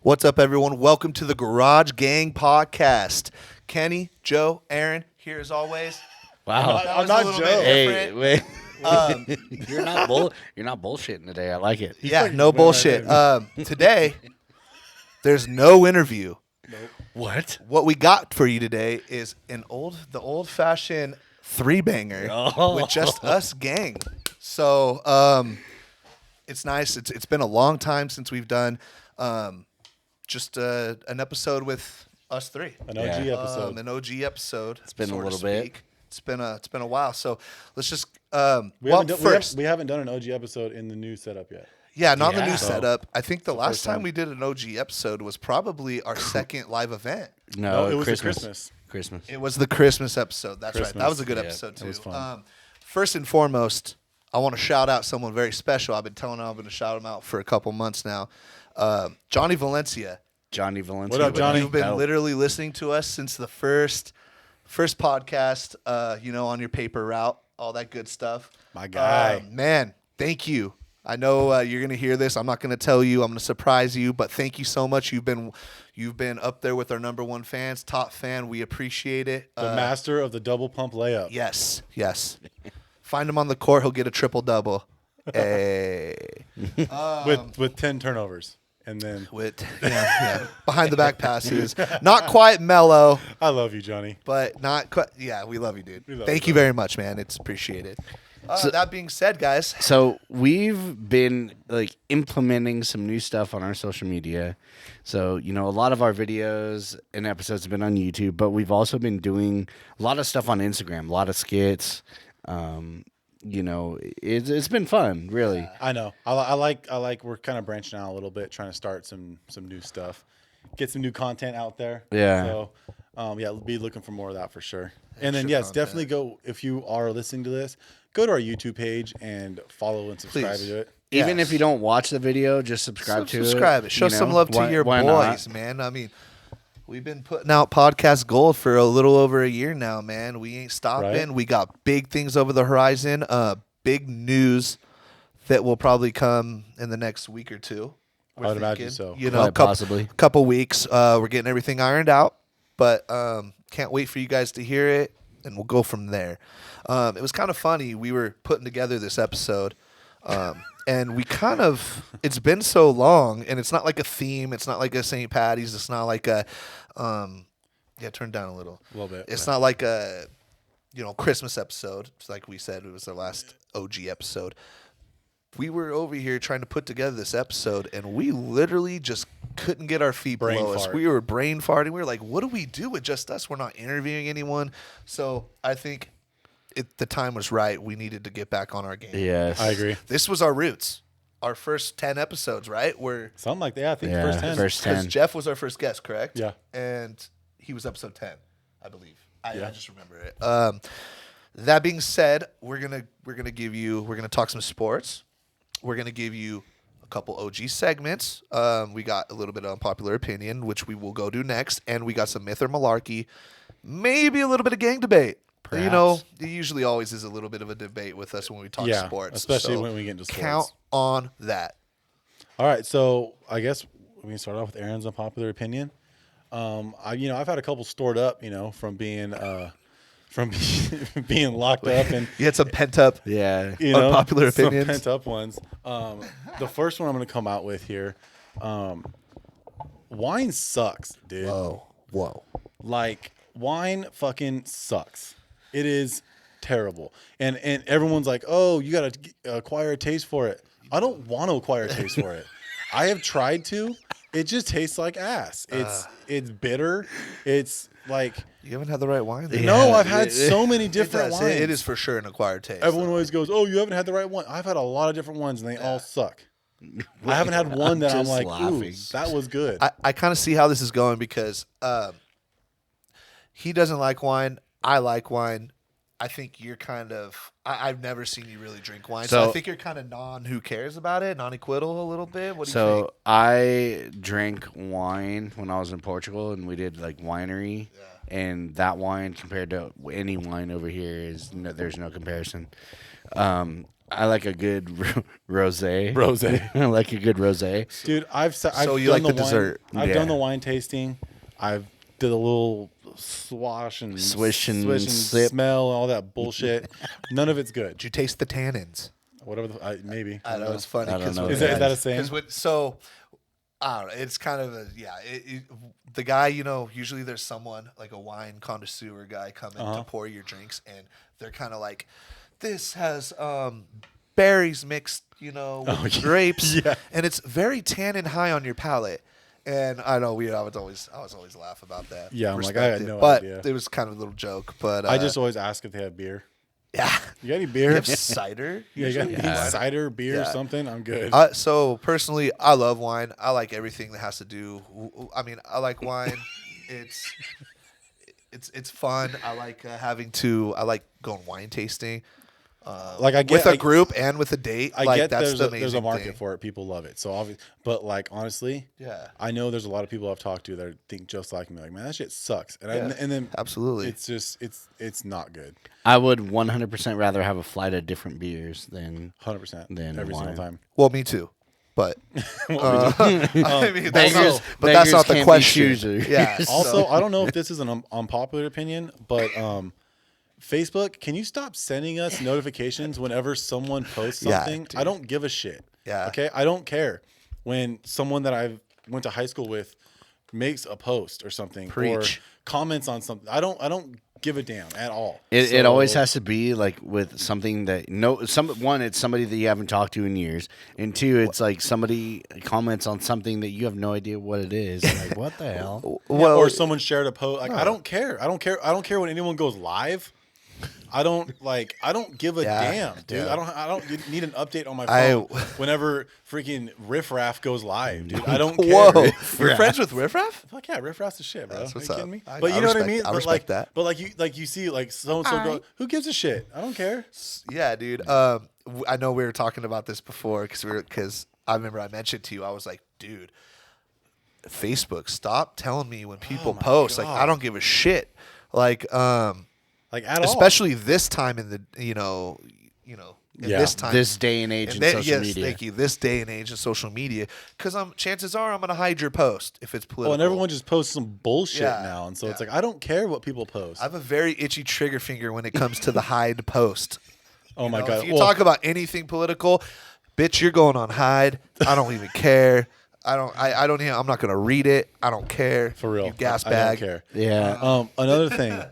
What's up, everyone? Welcome to the Garage Gang Podcast. Kenny, Joe, Aaron, here as always. Wow, I'm not Joe. Hey, wait. You're not bullshitting today. I like it. Yeah, no bullshit. Today, there's no interview. Nope. What? What we got for you today is the old-fashioned three-banger with just us gang. So it's nice. It's been a long time since we've done just an episode with us three. An OG episode. An OG episode. It's been a little bit. bit. It's been a while. So let's just We haven't done an OG episode in the new setup yet. Yeah, not the new So- setup. I think the last time time. we did an OG episode was probably our second live event. No, it was Christmas. Christmas. It was the Christmas episode. That's right. That was a good Yeah, episode it too. was fun. First and foremost, I want to shout out someone very special. I've been telling them I'm going to shout him out for a couple months now. Johnny Valencia. Johnny Valencia. What up, Johnny? You've been Oh. literally listening to us since the first podcast. On your paper route, all that good stuff. My guy. Man, thank you. I know you're going to hear this. I'm not going to tell you. I'm going to surprise you. But thank you so much. You've been up there with our number one fans, top fan. We appreciate it. The master of the double pump layup. Yes. Find him on the court. He'll get a triple double. Hey. With 10 turnovers. And then Yeah. Behind the back passes. Not quite mellow, I love you, Johnny. but not quite. Yeah, we love you, dude. love Thank you, you very much, man. It's appreciated. That being said, guys. So we've been implementing some new stuff on our social media. So, a lot of our videos and episodes have been on YouTube, but we've also been doing a lot of stuff on Instagram, a lot of skits. It's been fun, really. I know. I like we're kind of branching out a little bit, trying to start some new stuff. Get some new content out there. Yeah. So be looking for more of that for sure. And then Extra content. definitely go, if you are listening to this, go to our YouTube page and follow and subscribe Please. to it. Even Yes. if you don't watch the video, just subscribe to it. Subscribe it. Show some love to your why boys, not? man. I mean, we've been putting out podcast gold for a little over a year now, man. We ain't stopping. Right. We got big things over the horizon. Big news that will probably come in the next week or two. I would imagine so. Quite possibly. Couple weeks. We're getting everything ironed out, but can't wait for you guys to hear it, and we'll go from there. It was kind of funny. We were putting together this episode, and it's been so long, and it's not like a theme. It's not like a St. Patty's. It's not like a, turn down a little. A little bit. It's not like a, Christmas episode. It's like we said, it was our last OG episode. We were over here trying to put together this episode, and we literally just couldn't get our feet Brain below us. fart. We were brain farting. We were like, what do we do with just us? We're not interviewing anyone. So I think the time was right. We needed to get back on our game. Yes. I agree. This was our roots. Our first 10 episodes, right? Where Something like that. Yeah, I think Yeah, first 10. first 'cause 10. Jeff was our first guest, correct? Yeah. And he was episode 10, I believe. I Yeah. just remember it. That being said, we're gonna talk some sports. We're gonna give you a couple OG segments. We got a little bit of Unpopular Opinion, which we will go do next, and we got some Myth or Malarkey, maybe a little bit of gang debate. Perhaps. It usually always is a little bit of a debate with us when we talk Yeah, sports, especially so when we get into sports. Count on that. All right, so I guess we can start off with Aaron's unpopular opinion. I've had a couple stored up, from being being locked up and You had some pent up. Yeah. Unpopular some opinions. pent up ones. The first one I'm going to come out with here. Wine sucks, dude. Whoa. Like, wine fucking sucks. It is terrible. And everyone's like, oh, you got to acquire a taste for it. I don't want to acquire a taste for it. I have tried to. It just tastes like ass. It's bitter. It's like, You haven't had the right wine then? no, I've had so many different It does. wines. It is for sure an acquired taste. Everyone always goes, oh, you haven't had the right one. I've had a lot of different ones, and they all suck. I haven't had one that I'm just like, laughing. ooh, that was good. I kind of see how this is going because he doesn't like wine. I like wine. I think you're kind of. I've never seen you really drink wine, so I So- think you're kind of who cares about it, non-equittal a little bit. What do you So think? I drank wine when I was in Portugal, and we did winery, and that wine compared to any wine over here there's no comparison. I like a good rosé. Rosé. I like a good rosé. Dude, I've you done like the wine, dessert. I've Yeah. done the wine tasting. I've did a little swish and sip. smell and all that bullshit. None of it's good. Did you taste the tannins? Whatever maybe. I know it's funny. I don't 'cause know. when- Is that a saying? So I don't know. It's kind of the guy, usually there's someone like a wine connoisseur guy coming to pour your drinks, and they're kind of like, this has berries mixed, with grapes, and it's very tannin high on your palate. And I know I was always laugh about that. Yeah, I'm like, I had Respect it. no but idea. it was kind of a little joke. But I just always ask if they have beer. yeah, You got any you beer? have cider. Yeah, you got usually? any cider, beer, Yeah. something? I'm good. So personally, I love wine. I like everything that has to do. I mean, I like wine. It's fun. I like I like going wine tasting. Like I get With a group and with a date. I like get that's there's the there's a amazing market thing. for it. People love it. So obviously, but like honestly, Yeah. I know there's a lot of people I've talked to that think just like me. Like, man, that shit sucks. And Yeah, and then absolutely. it's just it's not good. I would 100% rather have a flight of different beers than 100% Then every single wine. time. Well, me too. But I mean, beggars- but that's beggars not the can't be question. choosers. Yeah. Also, so- I don't know if this is an unpopular opinion, but Facebook, can you stop sending us notifications whenever someone posts Yeah, something? dude. I don't give a shit. Yeah. Okay. I don't care when someone that I went to high school with makes a post or something or Preach. comments on something. I don't give a damn at all. It always So- has to be like with something that one, it's somebody that you haven't talked to in years, and two, it's like somebody comments on something that you have no idea what it is. Like, what the hell? well, or someone shared a post. Like, I don't care. I don't care when anyone goes live. I don't give a Yeah, damn, dude. yeah. I don't need an update on my I- phone whenever freaking Riff Raff goes live, dude. I don't care. Whoa, you're friends with Riff Raff? Fuck yeah, Riff Raff's the shit, bro. That's Are what's you up. kidding me? I- But I you know what I respect- mean? I But respect that. But you see like so and so go. Who gives a shit? I don't care. Yeah, dude. I know we were talking about this before because I remember I mentioned to you. I was like, dude, Facebook, stop telling me when people post. Like, I don't give a shit. Like, Like at all. especially this time in the in Yeah. this time, This day and age in social yes, media. thank you. This day and age in social media, because chances are I'm gonna hide your post if it's political. Oh, and everyone just posts some bullshit Yeah, now, and so it's yeah. like I don't care what people post. I have a very itchy trigger finger when it comes to the hide post. Oh my You know, god! If you Well, talk about anything political, bitch, you're going on hide. I don't even care. I don't even. I'm not gonna read it. I don't care. for real, You gas I bag. don't care. Yeah. Another thing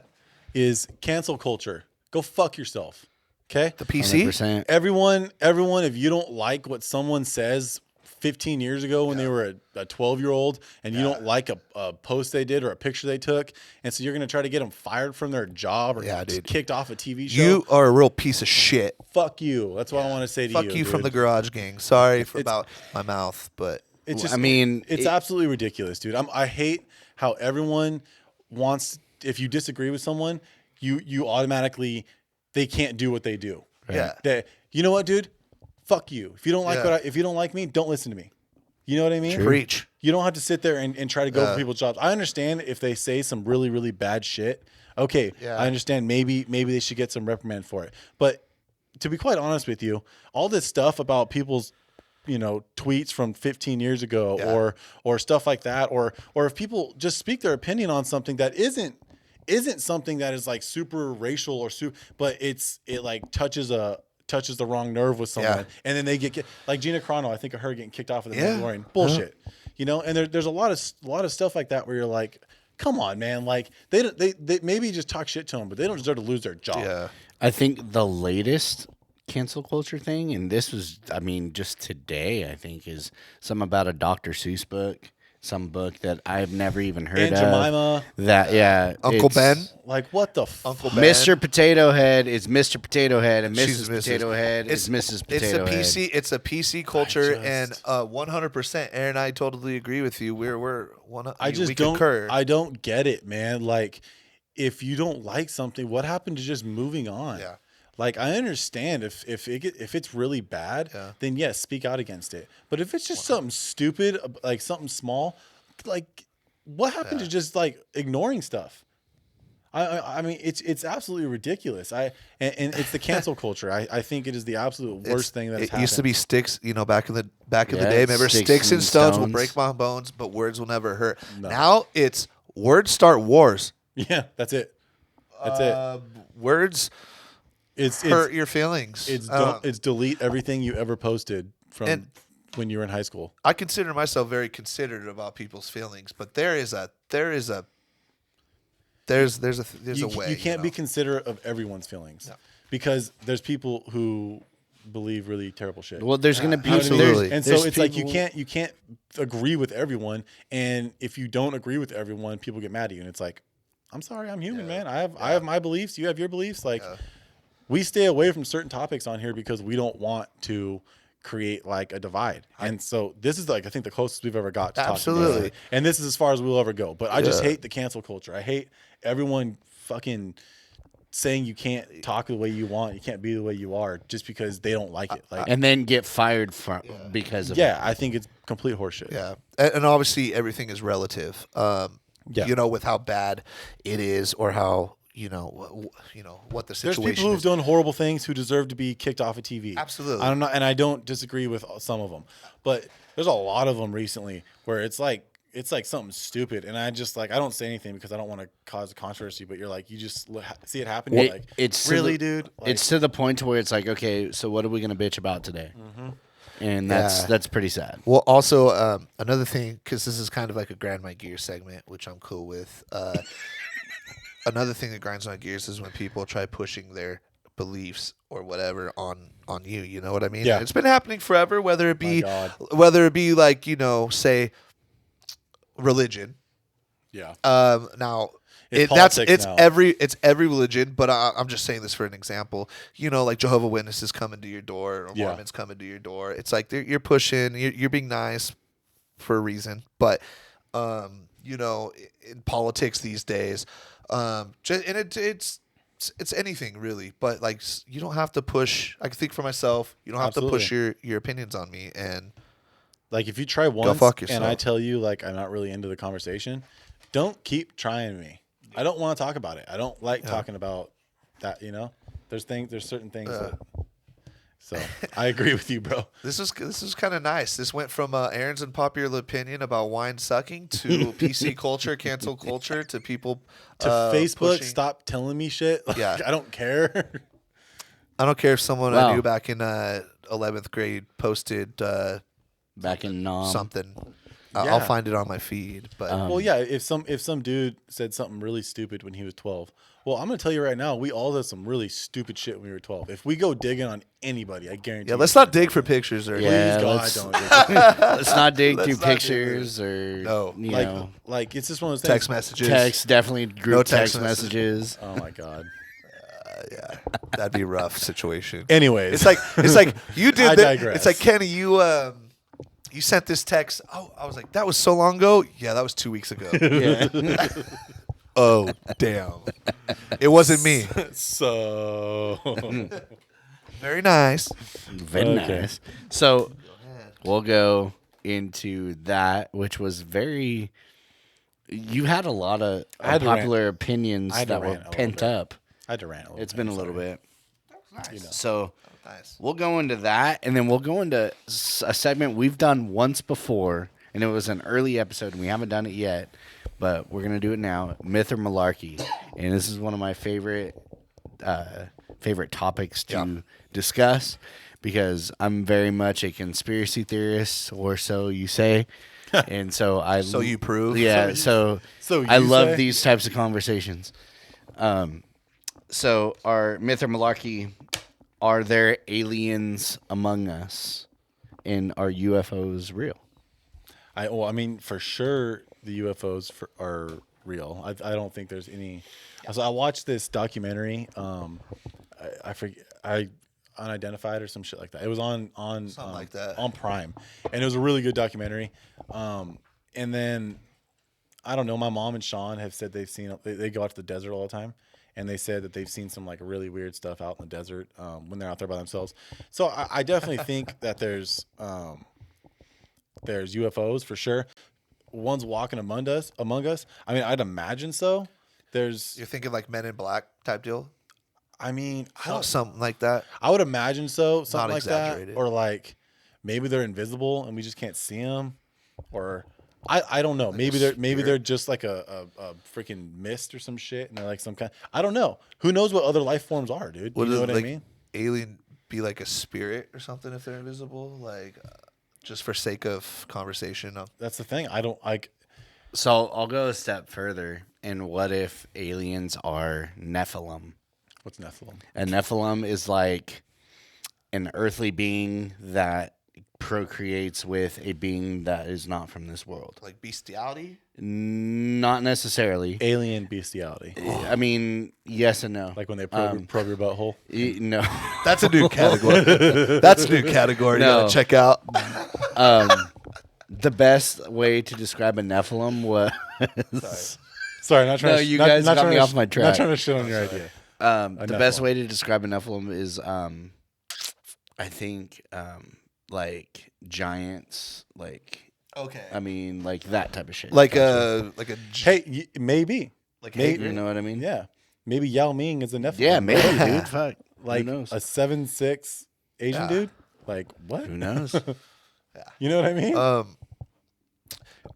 is cancel culture. Go fuck yourself. Okay. The PC. 100%. Everyone, if you don't like what someone says 15 years ago when they were a 12-year-old and you don't like a post they did or a picture they took, and so you're going to try to get them fired from their job or Yeah, dude. kicked off a TV show, You are a real piece of shit. fuck you. That's what I want to say to Fuck you. you from the dude. garage gang. Sorry about my mouth, but It's just, I mean, it's absolutely ridiculous, dude. I hate how everyone wants, if you disagree with someone, you automatically, they can't do what they do. Yeah. You know what, dude? Fuck you. If you don't like Yeah. if you don't like me, don't listen to me. You know what I mean? preach. You don't have to sit there and try to go for people's jobs. I understand if they say some really, really bad shit. Okay, Yeah. I understand maybe they should get some reprimand for it. But to be quite honest with you, all this stuff about people's tweets from 15 years ago or stuff like that, or if people just speak their opinion on something that isn't something that is like super racial or but it like touches the wrong nerve with someone, and then they get like Gina Carano. I think of her getting kicked off of the Mandalorian. Bullshit, And there's a lot of stuff like that where you're like, come on, man. Like they maybe just talk shit to them, but they don't deserve to lose their job. Yeah. I think the latest cancel culture thing, and this was, just today, I think, is something about a Dr. Seuss book, some book that I've never even heard Aunt of. Jemima, Uncle it's Ben. like what the Uncle Ben. Mr. Potato Head is Mr. Potato Head, and She's Mrs. Potato Head is Mrs. Potato Head. It's a PC culture, and 100%. Aaron, I totally agree with you. We're one. I just we don't. concur. I don't get it, man. Like, if you don't like something, what happened to just moving on? Yeah. Like, I understand if it's really bad, then yes, speak out against it. But if it's just something stupid, like something small, like what happened to just like ignoring stuff? I mean, it's absolutely ridiculous. And it's the cancel culture. I think it is the absolute worst thing that has It happened. used to be sticks, back in the Yeah, day. Remember, sticks and stones will stones. break my bones, but words will never hurt. No. Now it's words start wars. Yeah, that's it. That's it. Words It's hurt your feelings. it's delete everything you ever posted from And- when you were in high school. I consider myself very considerate about people's feelings, but there's a way. You can't be considerate of everyone's feelings because there's people who believe really terrible shit. Well, there's going to be absolutely. And so there's it's like you people- can't agree with everyone, and if you don't agree with everyone, people get mad at you, and it's like, I'm sorry, I'm human, man. I have my beliefs. You have your beliefs. Like, we stay away from certain topics on here because we don't want to create like a divide. And so this is like I think the closest we've ever got to talking about it. And this is as far as we'll ever go. But I just hate the cancel culture. I hate everyone fucking saying you can't talk the way you want, you can't be the way you are just because they don't like it. Like, and then get fired because of it. I think it's complete horseshit. Yeah, and obviously everything is relative. With how bad it is or how what the There's situation people who've is. done horrible things who deserve to be kicked off of TV. Absolutely. I don't disagree with some of them, but there's a lot of them recently where it's like something stupid, and I just I don't say anything because I don't want to cause a controversy. But you're like, you just see it happen. You're like, it's really, dude. Like, it's to the point to where it's like, okay, so what are we gonna bitch about today? Mm-hmm. And that's pretty sad. Well, also another thing, because this is kind of like a grind my gears segment, which I'm cool with. Another thing that grinds my gears is when people try pushing their beliefs or whatever on you. You know what I mean? Yeah. It's been happening forever. Whether it be like say religion. yeah. Now It's it's politics now. every religion, but I'm just saying this for an example. Like Jehovah's Witnesses coming to your door or Yeah. Mormons coming to your door. It's like you're pushing, you're being nice for a reason, but in politics these days, it's anything really, but like you don't have to push. I can think for myself. You don't have to push your opinions on me, and Like if you try once fuck and yourself. I tell you like I'm not really into the conversation, don't keep trying me. I don't want to talk about it. I don't like talking about that. There's certain things that. So I agree with you, bro. This is kind of nice. This went from Aaron's Unpopular Opinion about wine sucking to PC culture, cancel culture, to people To Facebook, pushing. stop telling me shit. Like, Yeah. I don't care. I don't care if someone Wow. I knew back in 11th grade posted Back in something. Yeah. I'll find it on my feed. But Well, yeah. If some dude said something really stupid when he was 12, well, I'm gonna tell you right now, we all did some really stupid shit when we were 12. If we go digging on anybody, I guarantee. yeah, let's not dig for pictures or Yeah. Please, God, let's- don't. Dig. Let's not dig Let's through not do pictures or No. Like it's just one of those things. text messages. text. Definitely group No text text messages. Oh my God. Yeah, that'd be a rough situation. Anyways, It's like you did I that. digress. It's like Kenny, you sent this text. Oh, I was like, that was so long ago. Yeah, that was 2 weeks ago. Yeah. Oh, damn. It wasn't me. so Very nice. Very Okay. nice. So we'll go into that, which was very. You had a lot of I had to popular opinions I had to that were rant a little pent bit. up. I had to rant. It's been a little bit. Nice. So Nice. we'll go into that, and then we'll go into a segment we've done once before, and it was an early episode, and we haven't done it yet, but we're gonna do it now. Myth or Malarkey, and this is one of my favorite topics to discuss because I'm very much a conspiracy theorist, or so you say, and so I. So you prove. Yeah, so So I you love say? these types of conversations. So our myth or malarkey, are there aliens among us, and are UFOs real? I mean, for sure, the UFOs are real. I don't think there's any. So I watched this documentary. I forget. Unidentified or some shit like that. It was on Something like that. on Prime, and it was a really good documentary. And then I don't know. My mom and Sean have said they've seen. They go out to the desert all the time, and they said that they've seen some like really weird stuff out in the desert when they're out there by themselves. So I definitely think that there's UFOs for sure. Ones walking among us. I mean, I'd imagine so. there's. You're thinking like Men in Black type deal? I mean, I don't. Something like that. I would imagine so. Something Not like that, exaggerated. or like maybe they're invisible and we just can't see them, or I don't know. Maybe they're just like a freaking mist or some shit, and they're like some kind. I don't know. Who knows what other life forms are, dude? You know what I mean? Alien be like a spirit or something if they're invisible, like just for sake of conversation. That's the thing. I don't like. So I'll go a step further. And what if aliens are Nephilim? What's Nephilim? A Nephilim is like an earthly being that procreates with a being that is not from this world. Like bestiality? Not necessarily. Alien bestiality. I mean, yes and no. Like when they probe your butthole. No. That's a new category. That's a new category you No. gotta check out. The best way to describe a Nephilim was Sorry, not trying No, to. you not, guys not got trying me to, off my track. Not trying to shit on your idea. the best Nephilim. way to describe a Nephilim is I think like giants, like Okay. I mean like that type of shit. Like Hey, maybe. like maybe. Hager? you know what I mean? Yeah. Maybe Yao Ming is a Nephilim. Yeah, maybe, dude. Fuck. Like Who knows? a 7'6" Asian Yeah. dude. Like what? Who knows? You know what I mean?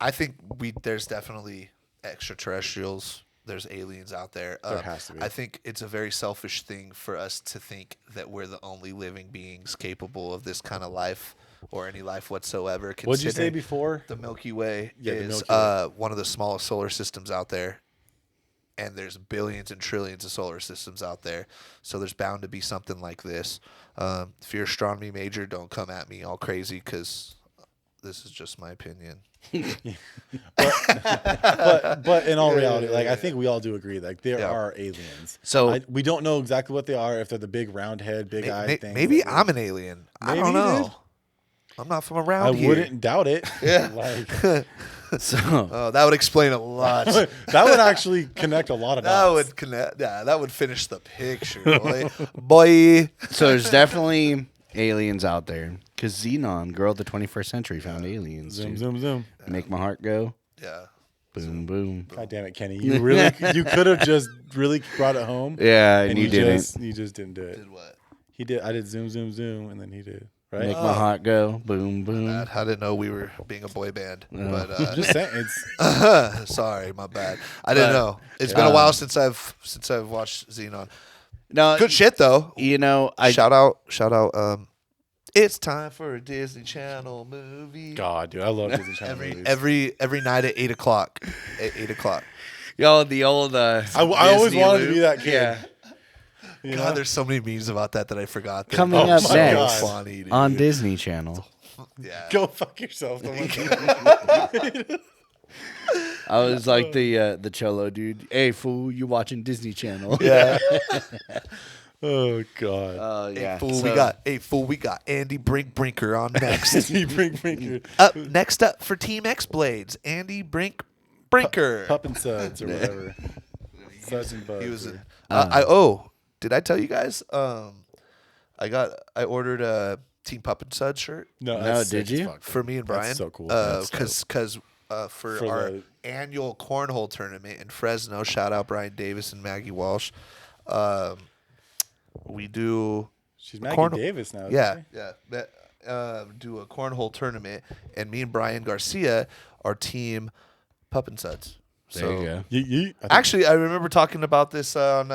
I think there's definitely extraterrestrials. There's aliens out there. There has to be. I think it's a very selfish thing for us to think that we're the only living beings capable of this kind of life or any life whatsoever. What'd you say considering before? The Milky Way Yeah, the is Milky Way. one of the smallest solar systems out there. And there's billions and trillions of solar systems out there. So there's bound to be something like this. If you're an astronomy major, don't come at me all crazy because this is just my opinion. But in all reality, like I think we all do agree, like there Yeah. are aliens. So- we don't know exactly what they are. If they're the big round head, big eye things. Maybe that I'm an alien. I Maybe, don't know. dude. I'm not from around I here. wouldn't doubt it. Yeah. Like So Oh, that would explain a lot. that would actually connect a lot of That dots. would connect. Yeah, that would finish the picture, boy. Boy. there's definitely aliens out there. Because Xenon, Girl of the 21st Century, found aliens. Zoom, dude. zoom, zoom. Make my heart go. Yeah. Boom, boom. God damn it, Kenny! You really, you could have just really brought it home. Yeah, and you didn't. You just didn't do it. Did what? He did. I did zoom, zoom, zoom, and then he did. Right? Make my heart go. Boom, boom. I didn't know we were being a boy band. But Just saying. It's sorry, my bad. I didn't know. It's been a while since I've watched Xenon. No, Good shit though. You know, I Shout out. It's time for a Disney Channel movie. God, dude. I love Disney Channel movies. Every night at 8:00. At 8:00. yo the old. I always Disney wanted to loop. be that kid. Yeah. You God, know? there's so many memes about that I forgot. Coming Oh up my next God. Funny, dude. on Disney Channel. Yeah. Go fuck yourself. I was like the cholo dude. Hey fool, you watching Disney Channel? Yeah. Oh God. Oh Hey, yeah. fool, So- we got Andy Brinker on next. You bring your Next up for Team X Blades, Andy Brinker. pup and suds or whatever. Suds and buds. He was or- in. Did I tell you guys? I ordered a Team Pup and Sud shirt No, No, that's did sick as you? fuck. for me and Brian. so cool. Because That's for For our the- annual cornhole tournament in Fresno, shout out Brian Davis and Maggie Walsh. We do. She's Maggie cornhole- Davis now. Isn't Yeah, she? yeah. Do a cornhole tournament, and me and Brian Garcia are Team Pup and Suds. There you go. I think- Actually, I remember talking about this on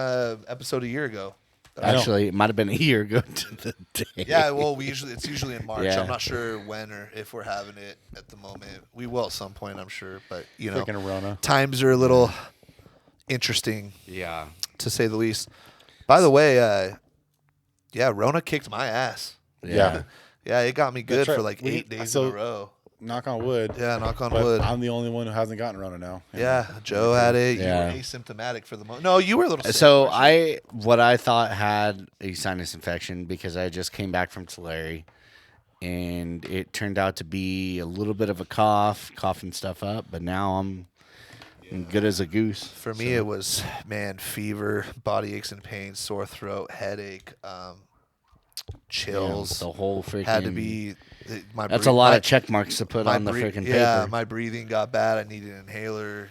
episode a year ago. Actually, it might have been a year ago to the day. Yeah, well, it's usually in March. Yeah. I'm not sure when or if we're having it at the moment. We will at some point, I'm sure, but Freaking Rona. times are a little interesting Yeah. to say the least. By the way, Rona kicked my ass. Yeah. Yeah, it got me good That's right. for like We- 8 days so- in a row. Knock on wood. Yeah, knock on But wood. I'm the only one who hasn't gotten Rona now. Yeah, Joe had it. Yeah. You were asymptomatic for the moment. No, you were a little sick. So weren't you? what I thought had a sinus infection because I just came back from Tulare, and it turned out to be a little bit of a coughing stuff up. But now I'm good as a goose. For me, it was, man, fever, body aches and pains, sore throat, headache, chills. The whole freaking Had to be. That's a lot of check marks to put on the freaking paper. Yeah, my breathing got bad. I needed an inhaler.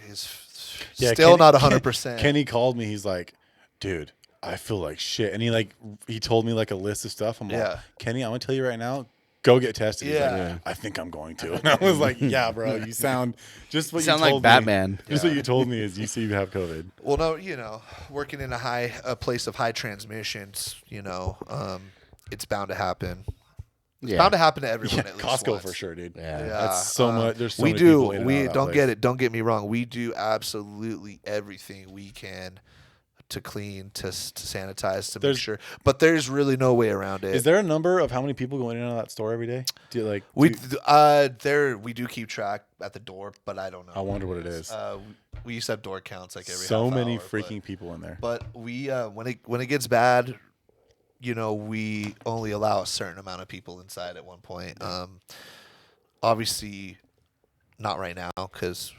Yeah, Still not 100%. Kenny called me. He's like, dude, I feel like shit. And he told me like a list of stuff. I'm like, Kenny, I'm going to tell you right now, go get tested. He's like, I think I'm going to. And I was like, yeah, bro, you sound just what you sound told like Batman. Me. Just what you told me is you see you have COVID. Well, no, working in a place of high transmissions, it's bound to happen. It's bound to happen to everyone at least Costco once. for sure, dude. Yeah. That's so much. There's so we many do. people in and out of that place. Don't get me wrong. We do absolutely everything we can to clean, to sanitize, to make sure. But there's really no way around it. Is there a number of how many people go in and out of that store every day? Do you like we do keep track at the door, but I don't know. I wonder what it is. We used to have door counts like every so half many hour, freaking people in there. But we when it gets bad, we only allow a certain amount of people inside at one point. Obviously, not right now because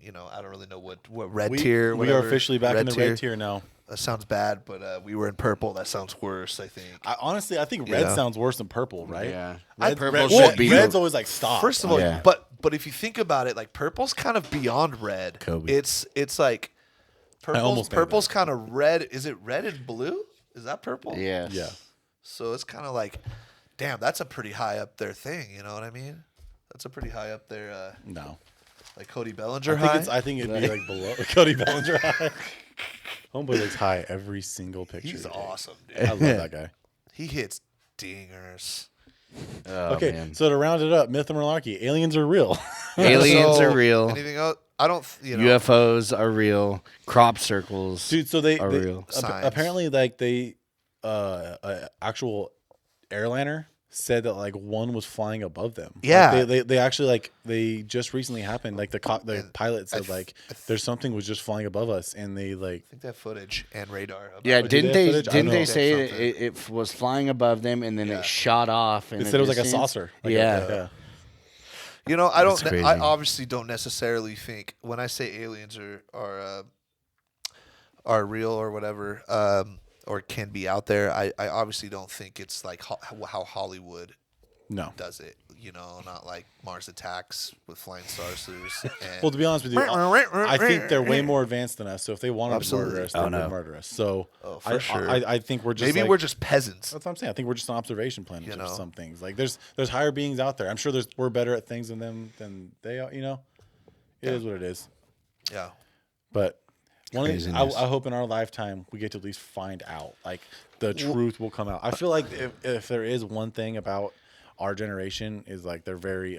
I don't really know what red tier. We are officially back in the red tier now. That sounds bad, but we were in purple. That sounds worse. I think. Honestly, I think red sounds worse than purple, right? Yeah, purple should be. Red's always like stop. First of all, but if you think about it, like purple's kind of beyond red. Kobe. It's like purple's kind of red. Is it red and blue? Is that purple? Yeah. Yeah. So it's kind of like, damn, that's a pretty high up there thing. You know what I mean? That's a pretty high up there. No. Like Cody Bellinger high? I think it'd be like below Cody Bellinger high. Homeboy looks high every single picture. He's awesome, dude. I love that guy. He hits dingers. Okay, man. so to round it up, myth and malarkey, aliens are real. Aliens are real. Anything else? I don't. UFOs are real. Crop circles, Dude. So they are real. Apparently, like they, actual airliner said that like one was flying above them. Yeah, like, they actually like they just recently happened. Like the pilot said like there's something was just flying above us, and they like I think that footage and radar. Yeah, didn't they say it was flying above them and then it shot off? And they said it was like a saucer. Like yeah. I obviously don't necessarily think when I say aliens are real or whatever, or can be out there. I obviously don't think it's like how Hollywood does it. Not like Mars Attacks with flying saucers. Well, to be honest with you, I think they're way more advanced than us. So if they wanted to murder us, they would murder us. So for sure. I think we're just we're just peasants. That's what I'm saying. I think we're just an observation planet of some things. Like there's higher beings out there. I'm sure we're better at things than they are. It is what it is. Yeah. But I hope in our lifetime we get to at least find out. Like the truth will come out. I feel like if there is one thing about our generation is like they're very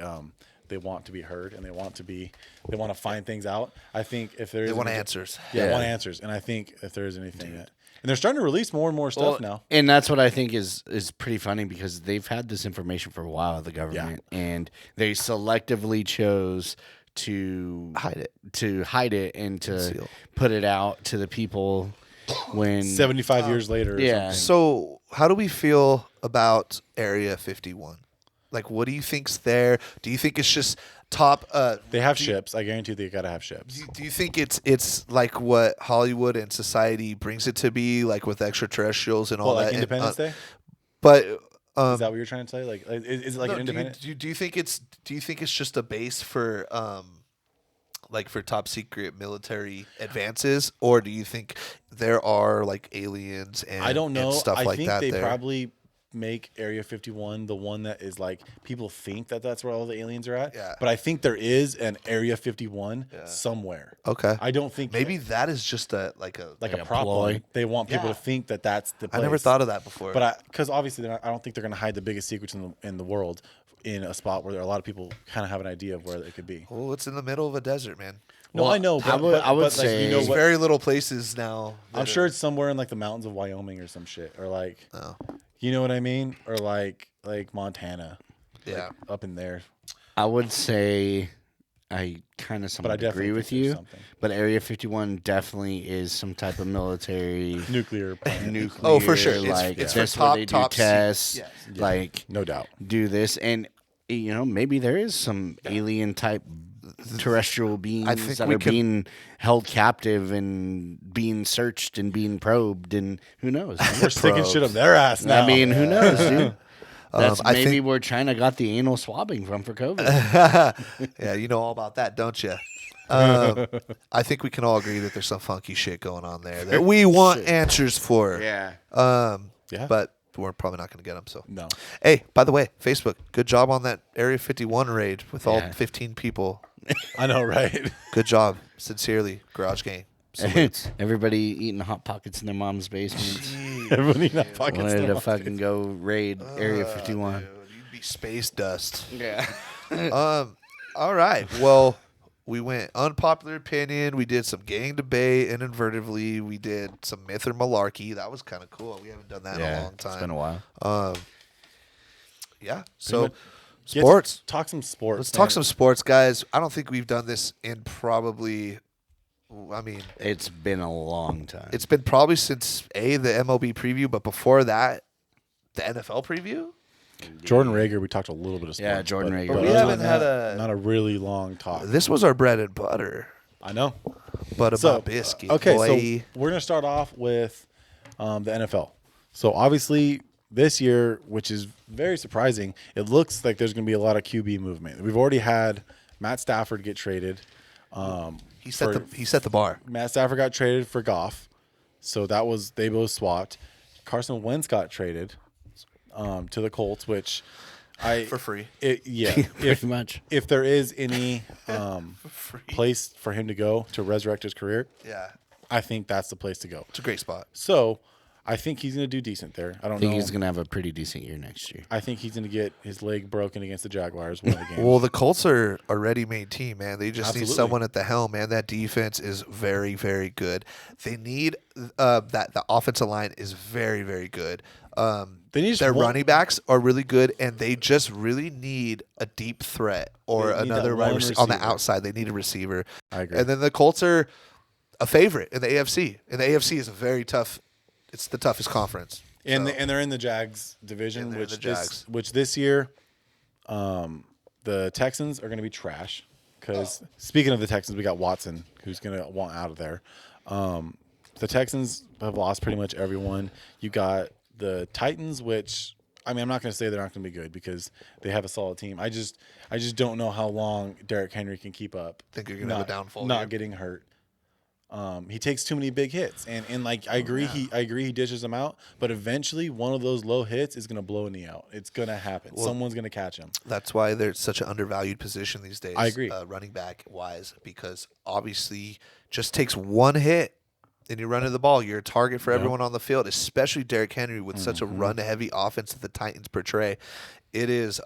they want to be heard and they want to find things out. I think if there is they want answers. Yeah, they want answers. And I think if there is anything and they're starting to release more and more stuff now. And that's what I think is pretty funny because they've had this information for a while, the government, and they selectively chose to hide it and to put it out to the people when 75 years later. So how do we feel about Area 51? Like, what do you think's there? Do you think it's just top? They have ships. I guarantee they gotta have ships. Do you think it's like what Hollywood and society brings it to be, like with extraterrestrials and all that? Like Independence Day. But is that what you're trying to say? Like, is it like an independent? Do you think it's just a base for like for top secret military advances, or do you think there are like aliens and I don't know and stuff like that? I think they probably make Area 51 the one that is like people think that that's where all the aliens are at. Yeah. But I think there is an Area 51 somewhere. Okay. I don't think maybe that is just a prop line. They want people to think that that's the place. I never thought of that before. But because obviously I don't think they're going to hide the biggest secrets in the world in a spot where there are a lot of people kind of have an idea of where it could be. Well, it's in the middle of a desert, man. No, I know. But I would say there's very little places now. I'm sure it's somewhere in like the mountains of Wyoming or some shit, or like, you know what I mean, or like Montana, like up in there. I would say I kind of somewhat agree with you, but Area 51 definitely is some type of military nuclear. Oh, for sure. Like it's that's for where they do tests. Like no doubt. Do this, and maybe there is some alien type terrestrial beings that are being held captive and being searched and being probed, and who knows? We're sticking shit up their ass now. I mean, who knows, dude? That's I maybe think, where China got the anal swabbing from for COVID. yeah, you know all about that, don't you? I think we can all agree that there's some funky shit going on there that we want answers for. Yeah. Yeah. But we're probably not going to get them. So No. Hey, by the way, Facebook, good job on that Area 51 raid with all Yeah. 15 people. I know, right? Good job. Sincerely, Garage Gang. Salutes. Everybody eating Hot Pockets in their mom's basement. Everybody in that pocket. Wanted to fucking go raid Area 51. Dude, you'd be space dust. Yeah. All right. Well, we went unpopular opinion. We did some gang debate, and invertively, we did some myth or malarkey. That was kind of cool. We haven't done that in a long time. It's been a while. Yeah. So, much- sports. Talk some sports. Let's talk some sports, guys. I don't think we've done this in probably. I mean, It's been a long time. it's been probably since the MLB preview, but before that, the NFL preview. Jordan Rager. We talked a little bit of sports. Yeah, Jordan Rager. But we Other haven't than had not a really long talk. This was our bread and butter. I know. Butter So, my biscuit. Okay, boy. so we're gonna start off with the NFL. So obviously this year, which is very surprising, it looks like there's gonna be a lot of QB movement. We've already had Matt Stafford get traded. he set the bar. Matt Stafford got traded for Goff, so they both swapped. Carson Wentz got traded to the Colts, which For free. Pretty much. If there is any Free. place for him to go to resurrect his career, Yeah, I think that's the place to go. it's a great spot. So I think he's going to do decent there. I don't I think know. he's going to have a pretty decent year next year. I think he's going to get his leg broken against the Jaguars one of the games. Well, the Colts are a ready-made team, man. They just need Absolutely. someone at the helm, man. That defense is very, very good. They need that the offensive line is very, very good. They need just Their one- running backs are really good, and they just really need a deep threat or They need another that one on the receiver. outside. They need a receiver. I agree. And then the Colts are a favorite in the AFC. And the AFC is a very tough. It's the toughest conference. and So, they're in the Jags division, And they're in which the Jags. this year, the Texans are going to be trash. Because speaking of the Texans, we got Watson, who's going to want out of there. The Texans have lost pretty much everyone. You got the Titans, which I mean, I'm not going to say they're not going to be good because they have a solid team. I just don't know how long Derrick Henry can keep up. Think you're gonna have a downfall Not here. getting hurt. He takes too many big hits, and like I agree he dishes them out, but eventually one of those low hits is gonna blow a knee out. It's gonna happen. Someone's gonna catch him. That's why they're such an undervalued position these days. I agree. Running back wise, because obviously just takes one hit and you run into the ball. You're a target for everyone on the field, especially Derrick Henry with such a run heavy offense that the Titans portray. It is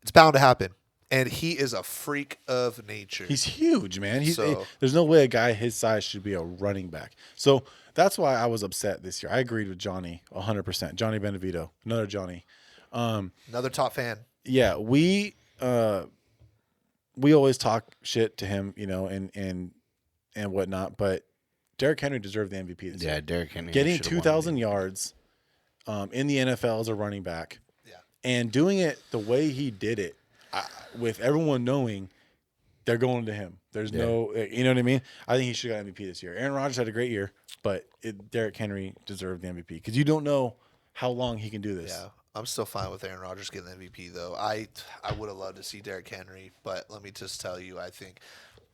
it's bound to happen. And he is a freak of nature. He's huge, man. So- There's no way a guy his size should be a running back. So that's why I was upset this year. I agreed with Johnny 100%. Johnny Benevito, another Johnny. Another top fan. Yeah, we always talk shit to him, you know, and whatnot. But Derrick Henry deserved the MVP this year. Yeah, Derrick Henry. Getting should've won 2,000 yards in the NFL as a running back, and doing it the way he did it, with everyone knowing they're going to him. There's no, you know what I mean? I think he should have got MVP this year. Aaron Rodgers had a great year, but Derrick Henry deserved the MVP because you don't know how long he can do this. Yeah. I'm still fine with Aaron Rodgers getting the MVP, though. I would have loved to see Derrick Henry, but let me just tell you, I think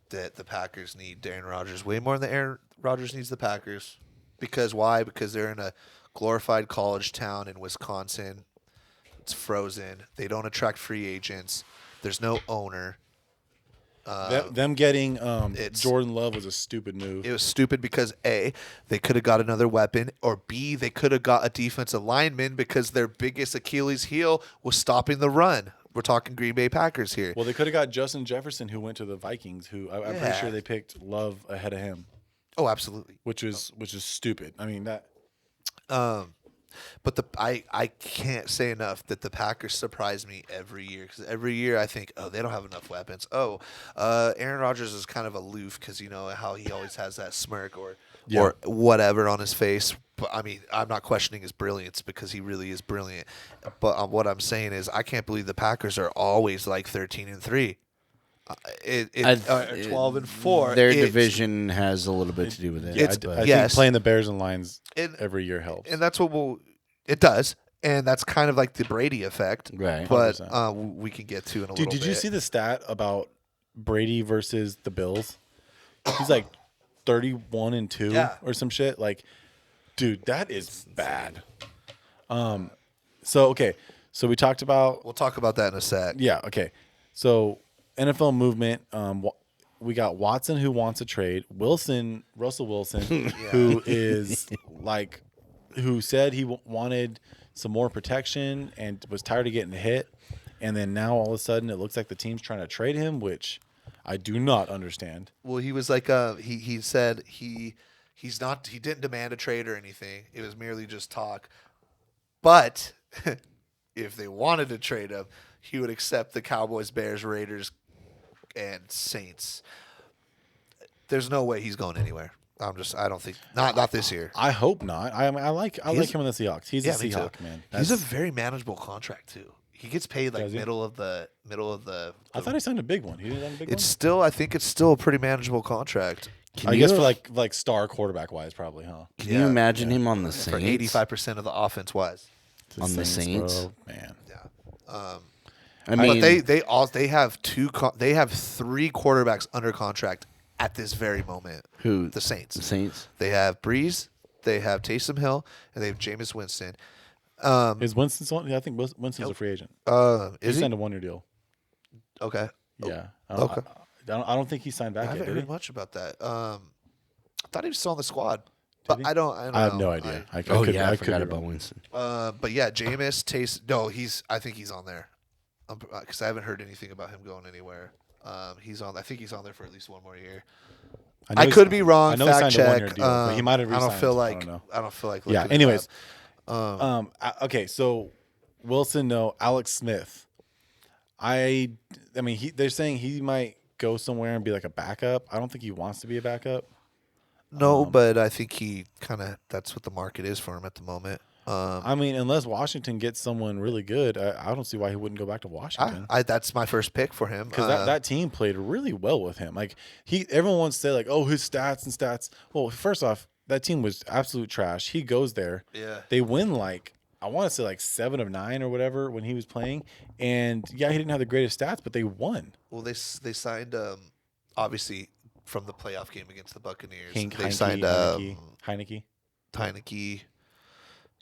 that the Packers need Aaron Rodgers way more than Aaron Rodgers needs the Packers. Because why? Because they're in a glorified college town in Wisconsin. It's frozen. They don't attract free agents. There's no owner. Them getting it's- Jordan Love was a stupid move. It was stupid because A, they could have got another weapon, or B, they could have got a defensive lineman because their biggest Achilles heel was stopping the run. We're talking Green Bay Packers here. Well, they could have got Justin Jefferson, who went to the Vikings, who I'm pretty Yeah. sure they picked Love ahead of him, Oh, absolutely. which is stupid. I mean that. But I can't say enough that the Packers surprise me every year because every year I think, oh, they don't have enough weapons. Oh, Aaron Rodgers is kind of aloof because you know how he always has that smirk or whatever on his face. But I mean, I'm not questioning his brilliance because he really is brilliant. But what I'm saying is, I can't believe the Packers are always like 13-3. 12-4. Their It's- division has a little bit to do with it. Yeah, It's- I yes. think playing the Bears and Lions And- every year helps. and that's what it does. and that's kind of like the Brady effect, Right. But 100%. we can get to in a Dude, little did bit. you see the stat about Brady versus the Bills? He's like 31-2 Yeah. or some shit. Like, dude, that is bad. So okay, so we talked about We'll talk about that in a sec. yeah. Okay, so NFL movement. We got Watson who wants a trade. Russell Wilson, who is like, who said he wanted some more protection and was tired of getting hit, and then now all of a sudden it looks like the team's trying to trade him, which I do not understand. Well, he was like, he said he didn't demand a trade or anything. It was merely just talk. But if they wanted to trade him, he would accept the Cowboys, Bears, Raiders, and Saints. There's no way he's going anywhere. I don't think not this year. I hope not. I like him in the Seahawks. He's a me too. Seahawk, man. He's a very manageable contract too. He gets paid like Does he? middle of the. I thought he signed a big one. He didn't sign a big It's still. I think it's still a pretty manageable contract. one. I guess for like star quarterback wise, probably, huh? Can you imagine him on the For Saints? 85% of the offense wise. On the Saints? bro, man. Yeah. I mean, But they have three quarterbacks under contract at this very moment. who? The Saints. The Saints. They have Breeze, they have Taysom Hill, and they have Jameis Winston. Is Winston still? Yeah, I think Winston's a free agent. He Is he? signed a 1-year deal. Okay. Yeah. Okay. I don't think he signed I back yet. haven't Did he? heard much about that. I thought he was still on the squad, but he? I don't I have know. no idea. I I could be forgot about wrong. Winston. But yeah, Jameis, Taysom. No, I think he's on there, because I haven't heard anything about him going anywhere. He's on. I think he's on there for at least one more year. know I he's- could be wrong. I know he Fact signed a check. 1-year deal, but he might have I don't re-signed. feel I like. don't know. I don't feel like. Yeah. looking it Anyways, up. okay. So Wilson, no. Alex Smith. I mean, they're saying he might go somewhere and be like a backup. I don't think he wants to be a backup. No, but I think he kind of. That's what the market is for him at the moment. I mean, unless Washington gets someone really good, I don't see why he wouldn't go back to Washington. That's my first pick for him. Because that team played really well with him. Like everyone wants to say like, oh, his stats. Well, first off, that team was absolute trash. He goes there. Yeah. They win like, I want to say like 7 of 9 or whatever when he was playing. And yeah, he didn't have the greatest stats, but they won. Well, they signed obviously from the playoff game against the Buccaneers. Heineke, they signed Heineke. Heineke.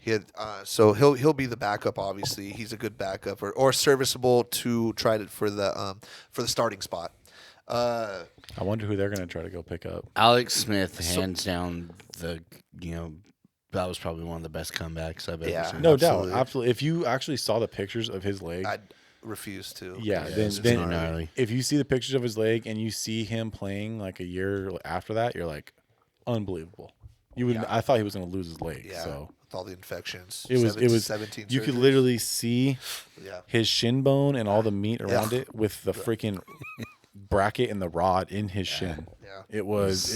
He had so he'll be the backup. Obviously, he's a good backup or serviceable to try to for the starting spot. I wonder who they're going to try to go pick up. Alex Smith, hands down, that was probably one of the best comebacks I've ever seen. No Absolutely. doubt. Absolutely. If you actually saw the pictures of his leg, I refuse to. yeah, it's then gnarly. if you see the pictures of his leg and you see him playing like a year after that, you're like, unbelievable. You would. I thought he was going to lose his leg. Yeah, So with all the infections. it was 17. You could surgeries. literally see Yeah. his shin bone and all the meat around it with the freaking bracket and the rod in his shin. Yeah. It was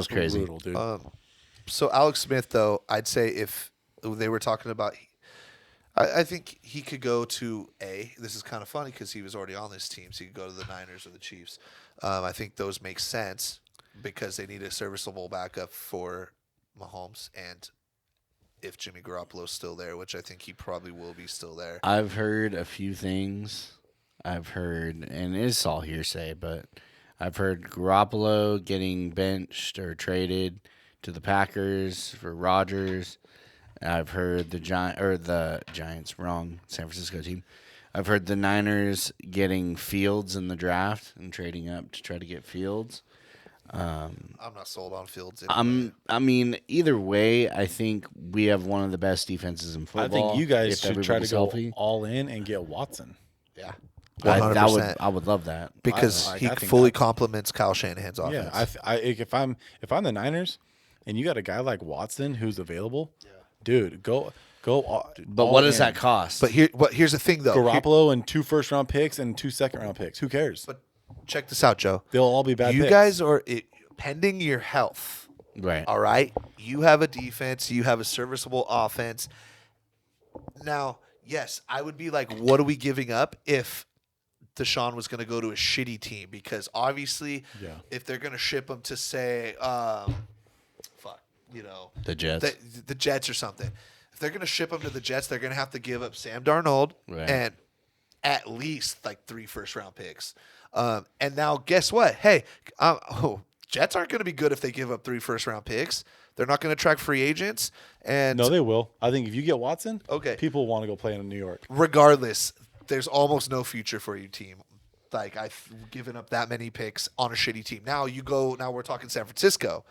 crazy. brutal, dude. So Alex Smith, though, I'd say if they were talking about, I think he could go to This is kind of funny because he was already on this team, so he could go to the Niners or the Chiefs. I think those make sense because they need a serviceable backup for Mahomes, and if Jimmy Garoppolo's still there, which I think he probably will be still there. I've heard a few things. And it's all hearsay, but I've heard Garoppolo getting benched or traded to the Packers for Rodgers. I've heard the Giants, wrong, San Francisco team. I've heard the Niners getting Fields in the draft and trading up to try to get Fields. I'm not sold on Fields. Anyway. I mean, either way, I think we have one of the best defenses in football. I think you guys if should try to everybody's go healthy. all in and get Watson. Yeah. I 100%. would love that. Because I he think fully complements Kyle Shanahan's offense. Yeah, if I'm the Niners, and you got a guy like Watson who's available, dude, go. But what does that cost? But here's the thing, though. Garoppolo and 2 first-round picks and 2 second-round picks. Who cares? But check this out, Joe. They'll all be bad. You picks. guys are pending your health. Right. All right. You have a defense. You have a serviceable offense. Now, yes, I would be like, what are we giving up if Deshaun was going to go to a shitty team? Because obviously, if they're going to ship him to say, The Jets. the Jets or something, if they're going to ship him to the Jets, they're going to have to give up Sam Darnold Right. and at least like 3 first-round picks. And now guess what? Hey, Jets aren't going to be good if they give up 3 first-round picks. They're not going to attract free agents. And No, they will. I think if you get Watson, Okay. people want to go play in New York. regardless, there's almost no future for your team. Like I've given up that many picks on a shitty team. Now we're talking San Francisco.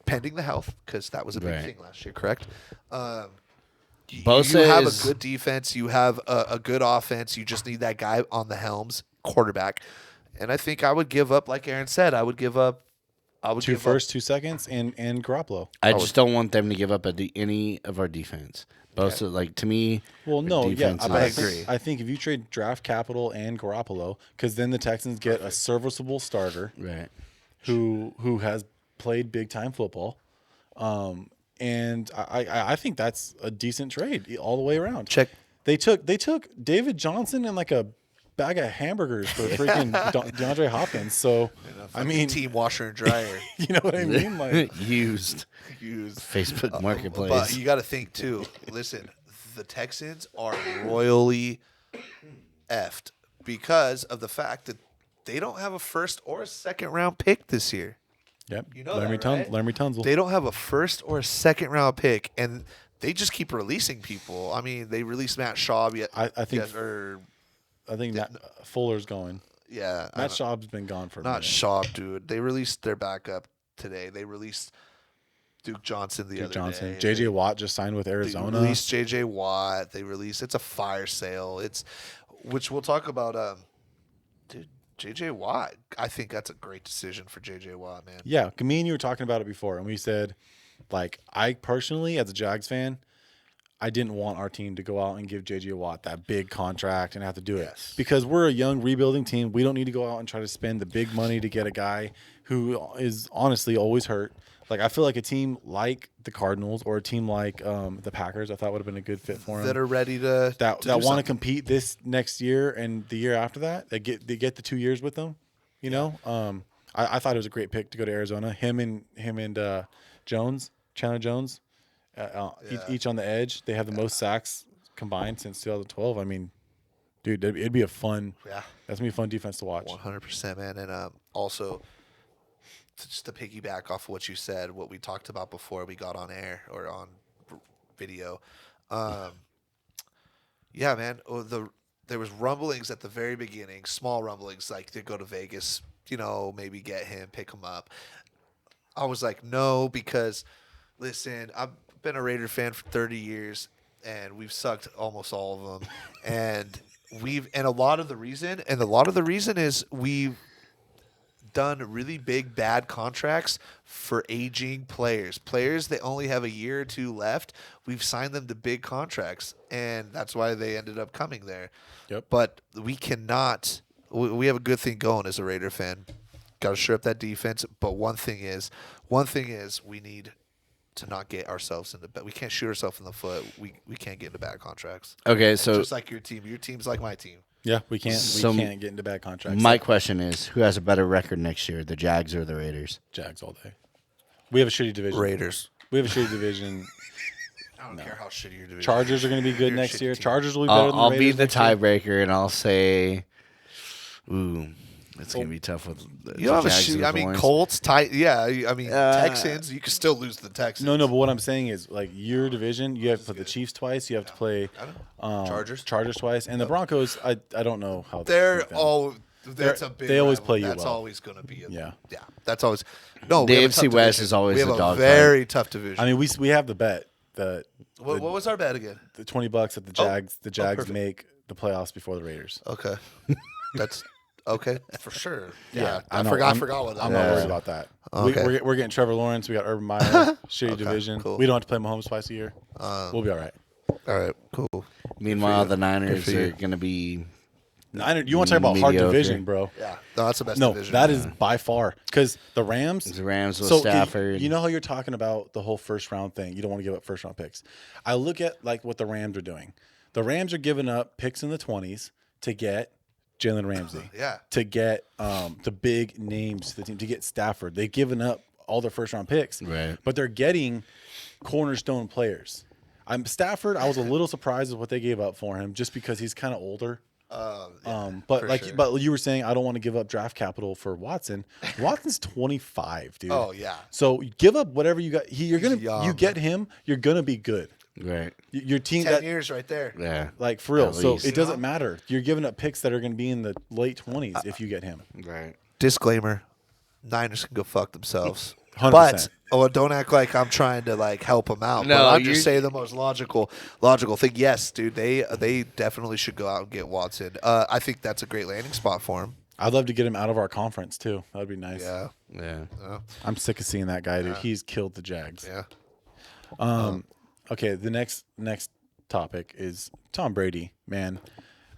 Pending the health, because that was a big Right. thing last year, correct? You Bosa have is- a good defense. You have a good offense. You just need that guy on the helms, quarterback. And I think I would give up, like Aaron said, I would give up. 2 firsts, 2 seconds, and Garoppolo. I just don't want them to give up any of our defense. Bosa, like to me. Well, no, yeah, defense but is- agree. I think if you trade draft capital and Garoppolo, because then the Texans get a serviceable starter Right. who has played big time football, and I think that's a decent trade all the way around. Check. They took David Johnson and like a bag of hamburgers for freaking DeAndre Hopkins. So I mean, Team washer and dryer. you know what I mean? Like, Used Used. Facebook Marketplace. But you got to think too. Listen, the Texans are royally effed because of the fact that they don't have a first or a second round pick this year. yep. You know Larry that, right? Larry Tunzel. They don't have a first or a second round pick, and they just keep releasing people. I mean, they released Matt Schaub yet. I think- or I think Matt Fuller's going. yeah, Matt Schaub's been gone for a not minute. Schaub, dude. They released their backup today. They released Duke Johnson the Duke other Johnson. day. J.J. Watt just signed with They Arizona. released J.J. Watt. It's a fire sale. Which we'll talk about. Dude, J.J. Watt. I think that's a great decision for J.J. Watt, man. Yeah, me and you were talking about it before, and we said, like, I personally, as a Jags fan, I didn't want our team to go out and give J.J. Watt that big contract and have to do it. Yes. Because we're a young rebuilding team. We don't need to go out and try to spend the big money to get a guy who is honestly always hurt. Like, I feel like a team like the Cardinals or a team like the Packers, I thought would have been a good fit for him. That are ready to that do want to something. compete this next year and the year after that. They get the 2 years with them. You know, I thought it was a great pick to go to Arizona. Him and Jones, Chandler Jones, each on the edge. They have the most sacks combined since 2012. I mean, dude, it'd be a fun. Yeah. That's gonna be a fun defense to watch. 100%, man. And also, just to piggyback off of what you said, what we talked about before we got on air or on video. Yeah, man. There was rumblings at the very beginning, small rumblings, like to go to Vegas, maybe get him, pick him up. I was like, no, because listen, I've been a Raider fan for 30 years, and we've sucked almost all of them, and a lot of the reason is we've done really big bad contracts for aging players that only have a year or two left. We've signed them to big contracts, and that's why they ended up coming there. Yep. But we cannot. We have a good thing going as a Raider fan. Got to shore up that defense. But one thing is, we need to not get ourselves into bad. We can't shoot ourselves in the foot. We can't get into bad contracts. Okay, And so just like your team, your team's like my team. Yeah, we can't So- get into bad contracts. my question is, who has a better record next year, the Jags or the Raiders? Jags all day. We have a shitty division. Raiders. We have a shitty division. I don't care how shitty your division. Chargers are going to be good You're a next shitty year. team. Chargers will be better than the I'll be Raiders the next year. tiebreaker, and I'll say, ooh, it's gonna be tough with the You don't have a Jags shoot. and the I mean, Horns. Colts, yeah. I mean, Texans. You can still lose to the Texans. No, but what I'm saying is, like, your division, you have to play the Chiefs twice. You have to play Chargers. twice, and the Broncos. I don't know how They're beat them. all. That's a big. they always rival. play you That's well. always going to be. Yeah. That's always. No, The we have a AFC tough West division. is always we a have dogfight. very tough division. I mean, we have the bet that what was our bet again? the $20 that the Jags perfect. make the playoffs before the Raiders. Okay, that's okay for sure. Yeah, I know. forgot what that I'm was. not worried about that. Okay. We're getting Trevor Lawrence. We got Urban Meyer. Shitty division. cool. We don't have to play Mahomes twice a year. We'll be all right. All right, cool. Meanwhile, the Niners for you. are gonna be. You want to talk about hard Mediocre. division, bro? Yeah, no, that's the best No, division. that is by far because the Rams. The Rams with So Stafford. you know how you're talking about the whole first round thing. You don't want to give up first round picks. I look at like what the Rams are doing. The Rams are giving up picks in the 20s to get Jalen Ramsey. Yeah. To get the big names to the team, to get Stafford. They've given up all their first round picks. Right. But they're getting cornerstone players. Stafford, I was a little surprised with what they gave up for him, just because he's kind of older. But for like, sure. but you were saying, I don't want to give up draft capital for Watson. Watson's 25, dude. Oh, yeah. So give up whatever you got. You young. get him, you're gonna be good. Right. Your team 10 that years right there. Yeah. like for real. At So least. it doesn't matter. You're giving up picks that are going to be in the late 20s if you get him. Right. Disclaimer: Niners can go fuck themselves. 100%. But don't act like I'm trying to like help them out. No, but I'm you're- just saying the most logical thing. Yes, dude, they definitely should go out and get Watson. I think that's a great landing spot for him. I'd love to get him out of our conference too. That would be nice. Yeah, Yeah. I'm sick of seeing that guy, dude. He's killed the Jags. yeah. Okay, the next topic is Tom Brady, man.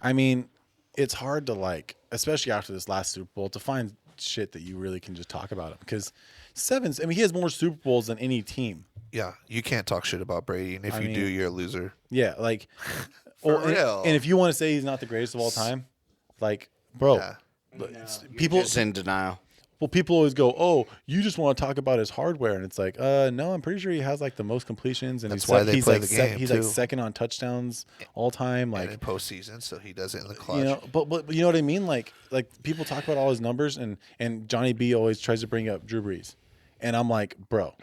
I mean, it's hard to like, especially after this last Super Bowl, to find shit that you really can just talk about him, because he has more Super Bowls than any team. Yeah, you can't talk shit about Brady, and if you do, you're a loser. Yeah, like For real. And if you want to say he's not the greatest of all time, like, bro, Yeah. people Just in denial. Well, people always go, "Oh, you just want to talk about his hardware," and it's like, no, I'm pretty sure he has like the most completions, and That's why they play like the game, he's like too. second on touchdowns all time. And Like, in postseason, so he does it in the clutch. you know, but you know what I mean? Like people talk about all his numbers, and Johnny B always tries to bring up Drew Brees, and I'm like, bro,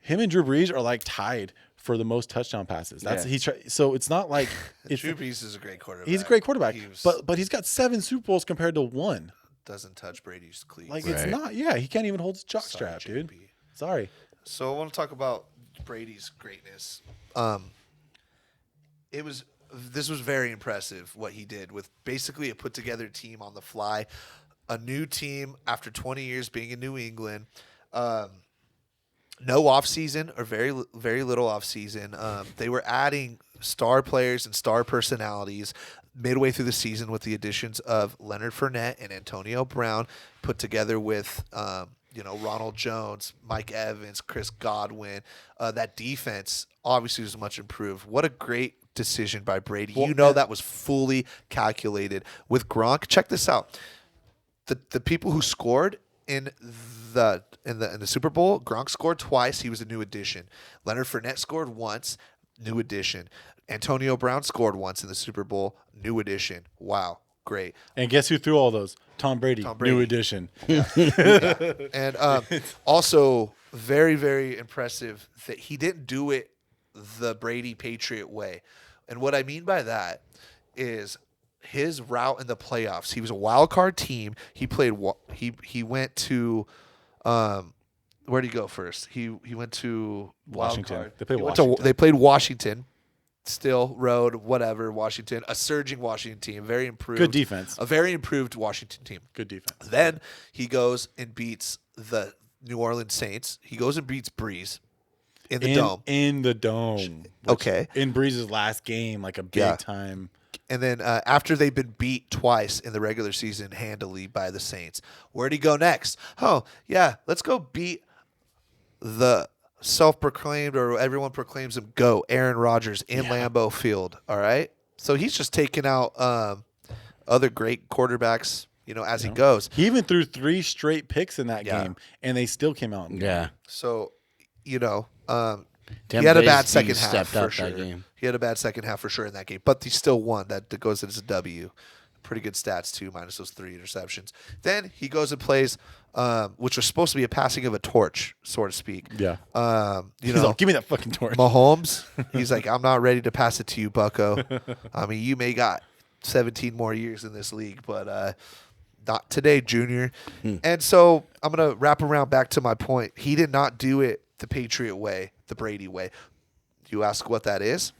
him and Drew Brees are like tied for the most touchdown passes. That's Yeah. so it's not like it's, Drew Brees is a great quarterback. he's a great quarterback, He was- but he's got 7 Super Bowls compared to 1. doesn't touch Brady's cleats. Like it's not. Yeah, he can't even hold his jock Sorry, strap, dude. JB. Sorry. So I want to talk about Brady's greatness. This was very impressive what he did with basically a put together team on the fly, a new team after 20 years being in New England. No off season or very little off season. They were adding star players and star personalities midway through the season with the additions of Leonard Fournette and Antonio Brown, put together with Ronald Jones, Mike Evans, Chris Godwin. That defense obviously was much improved. What a great decision by Brady. Well, That was fully calculated with Gronk. Check this out. The people who scored in the Super Bowl, Gronk scored twice. He was a new addition. Leonard Fournette scored once, new addition. Antonio Brown scored once in the Super Bowl, new addition. Wow, great. And guess who threw all those? Tom Brady, Brady. new addition. And also very, very impressive that he didn't do it the Brady Patriot way. And what I mean by that is his route in the playoffs. He was a wild card team. He played. He went to. Where did he go first? He went to Washington. Wild card. They played He went Washington. they played Washington. Still road, whatever. Washington, a surging Washington team, very improved. Good defense. A very improved Washington team. Good defense. Then he goes and beats the New Orleans Saints. He goes and beats Breeze in the dome. In the dome. Okay. In Breeze's last game, like a big Yeah. time. And then after they've been beat twice in the regular season handily by the Saints, where'd he go next? Oh, yeah, let's go beat the self-proclaimed, or everyone proclaims him, Aaron Rodgers in Lambeau Field. All right? So he's just taking out other great quarterbacks, as he goes. He even threw 3 straight picks in that Yeah. game, and they still came out. Yeah. So, he had Tampa a Bay's bad D second half stepped for up sure. that game. He had a bad second half for sure in that game, but he still won. That goes as a W. Pretty good stats too, minus those 3 interceptions. Then he goes and plays, which was supposed to be a passing of a torch, so to speak. Yeah. You He's know, like, give me that fucking torch. Mahomes. He's like, I'm not ready to pass it to you, Bucko. I mean, you may got 17 more years in this league, but not today, Junior. And so I'm gonna wrap around back to my point. He did not do it the Patriot way, the Brady way. You ask what that is?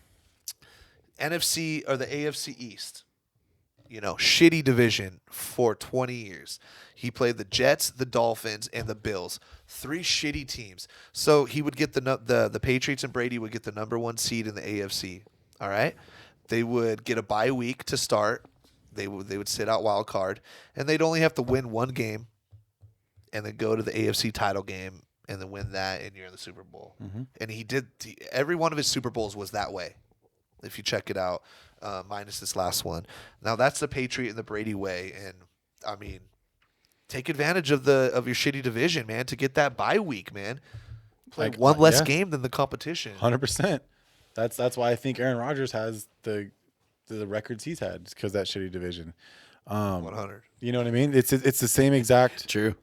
NFC or the AFC East. Shitty division for 20 years. He played the Jets, the Dolphins, and the Bills. 3 shitty teams. So he would get the Patriots, and Brady would get the number 1 seed in the AFC. All right? They would get a bye week to start. They would sit out wild card, and they'd only have to win 1 game and then go to the AFC title game and then win that, and you're in the Super Bowl. And every one of his Super Bowls was that way. If you check it out, minus this last one. Now, that's the Patriot and the Brady way. And, I mean, take advantage of your shitty division, man, to get that bye week, man. Play Like, one less yeah. game than the competition. 100%. That's why I think Aaron Rodgers has the records he's had because that shitty division. 100. You know what I mean? It's the same exact. True.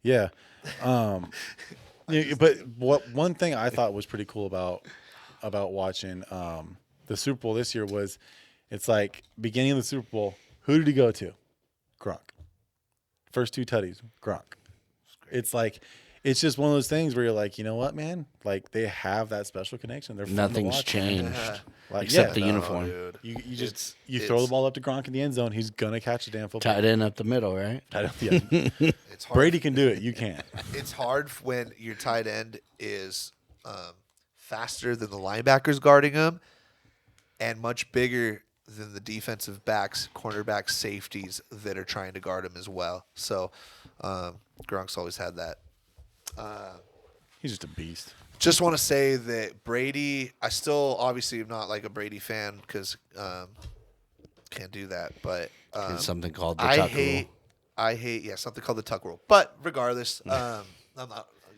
Yeah. But one thing I thought was pretty cool about watching the Super Bowl this year was, it's like beginning of the Super Bowl. Who did he go to? Gronk. First 2 tutties, Gronk. It's like, it's just one of those things where you're like, you know what, man? Like, they have that special connection. They're fun to Nothing's watch. changed Like, except yeah, the uniform. Dude. You just It's- throw the ball up to Gronk in the end zone. He's gonna catch the damn football. Tight end up the middle, right? Yeah. It's hard. Brady can do it. You can't. It's hard when your tight end is faster than the linebackers guarding him, and much bigger than the defensive backs, cornerbacks, safeties that are trying to guard him as well. So Gronk's always had that. He's just a beast. Just want to say that Brady, I still obviously am not like a Brady fan because can't do that. But It's something called the I tuck hate, rule. I hate, something called the tuck rule. But regardless, I'm not,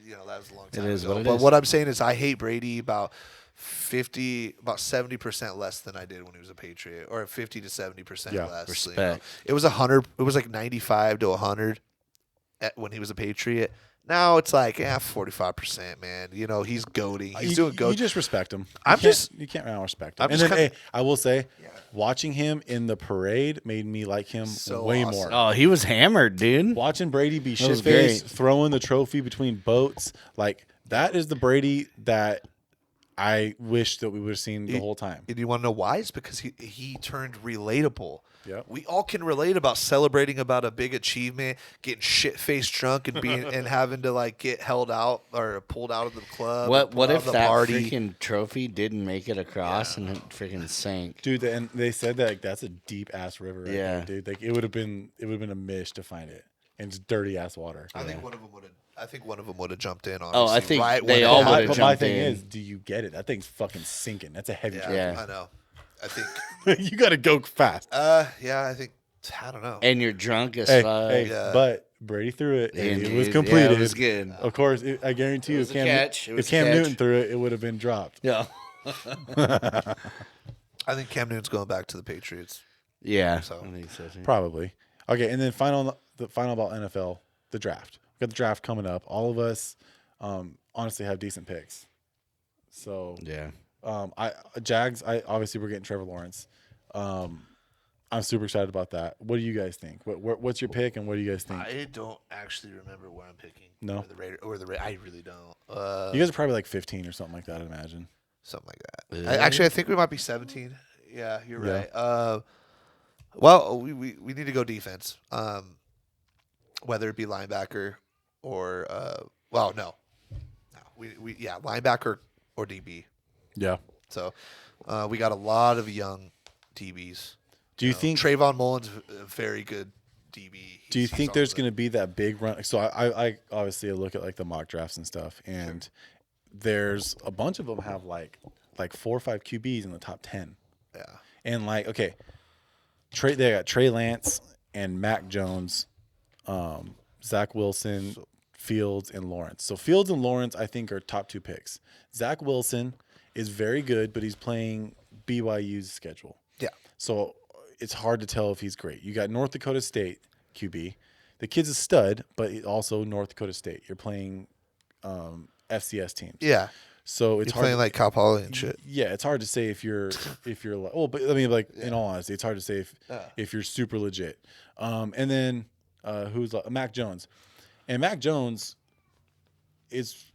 that was a long time is ago. what it But is. what I'm saying is I hate Brady about 70% less than I did when he was a Patriot, or 50 to 70% Yeah, less. respect. It was 100. It was like 95 to 100 when he was a Patriot. Now it's like 45%, man. He's goading. He's doing You goad. just respect him. You can't not respect him. I'm And just then, kinda- hey, I will say, watching him in the parade made me like him So way awesome. more. Oh, he was hammered, dude. Watching Brady be was shit great. faced, throwing the trophy between boats, like that is the Brady that I wish that we would have seen the whole time. And you want to know why? It's because he turned relatable. Yep. We all can relate about celebrating about a big achievement, getting shit faced drunk and being and having to like get held out or pulled out of the club. What pulled out if of the that party. freaking trophy didn't make it across and it freaking sank? Dude, and they said that like, that's a deep ass river right Yeah. there, dude. Like it would have been a mish to find it. And it's dirty ass water. I think one of them would have. I think one of them would have jumped in. Oh, I Obviously, think right they when all it would've happened. But my jumped thing in. is, do you get it? That thing's fucking sinking. That's a heavy Yeah, Yeah. I know. I think. you got to go fast. Yeah, I think. I don't know. And you're drunk as Hey, fuck. Yeah. but Brady threw it. And it was Yeah, completed. it was good. Of course, I guarantee you, was if a Cam, catch. It was if a Cam catch. Newton threw it, it would have been dropped. Yeah. I think Cam Newton's going back to the Patriots. Yeah. So. I think so too. Probably. Okay, and then the final about NFL, the draft. We got the draft coming up. All of us, honestly, have decent picks. So, Yeah. Jags. Obviously we're getting Trevor Lawrence. I'm super excited about that. What do you guys think? What's your pick, and what do you guys think? I don't actually remember where I'm picking. No? Or the Raider. I really don't. You guys are probably like 15 or something like that, I'd imagine. Something like that. Yeah. Actually, I think we might be 17. Yeah, you're Yeah. right. Well, we need to go defense. Whether it be linebacker or no, linebacker or DB. Yeah. So we got a lot of young DBs. Do you think? Trayvon Mullen's a very good DB? Do you think there's going to be that big run? So I obviously look at like the mock drafts and stuff, and there's a bunch of them have like 4 or 5 QBs in the top 10. Yeah. And like, okay, they got Trey Lance and Mac Jones, Zach Wilson, Fields, and Lawrence. So Fields and Lawrence, I think, are top 2 picks. Zach Wilson is very good, but he's playing BYU's schedule. Yeah. So it's hard to tell if he's great. You got North Dakota State QB. The kid's a stud, but also North Dakota State. You're playing FCS teams. Yeah. So it's You're hard. playing like Cal Poly and shit. Yeah, it's hard to say if you're like, well, but I mean, like in all honesty, it's hard to say if you're super legit. And then who's Mac Jones, and Mac Jones is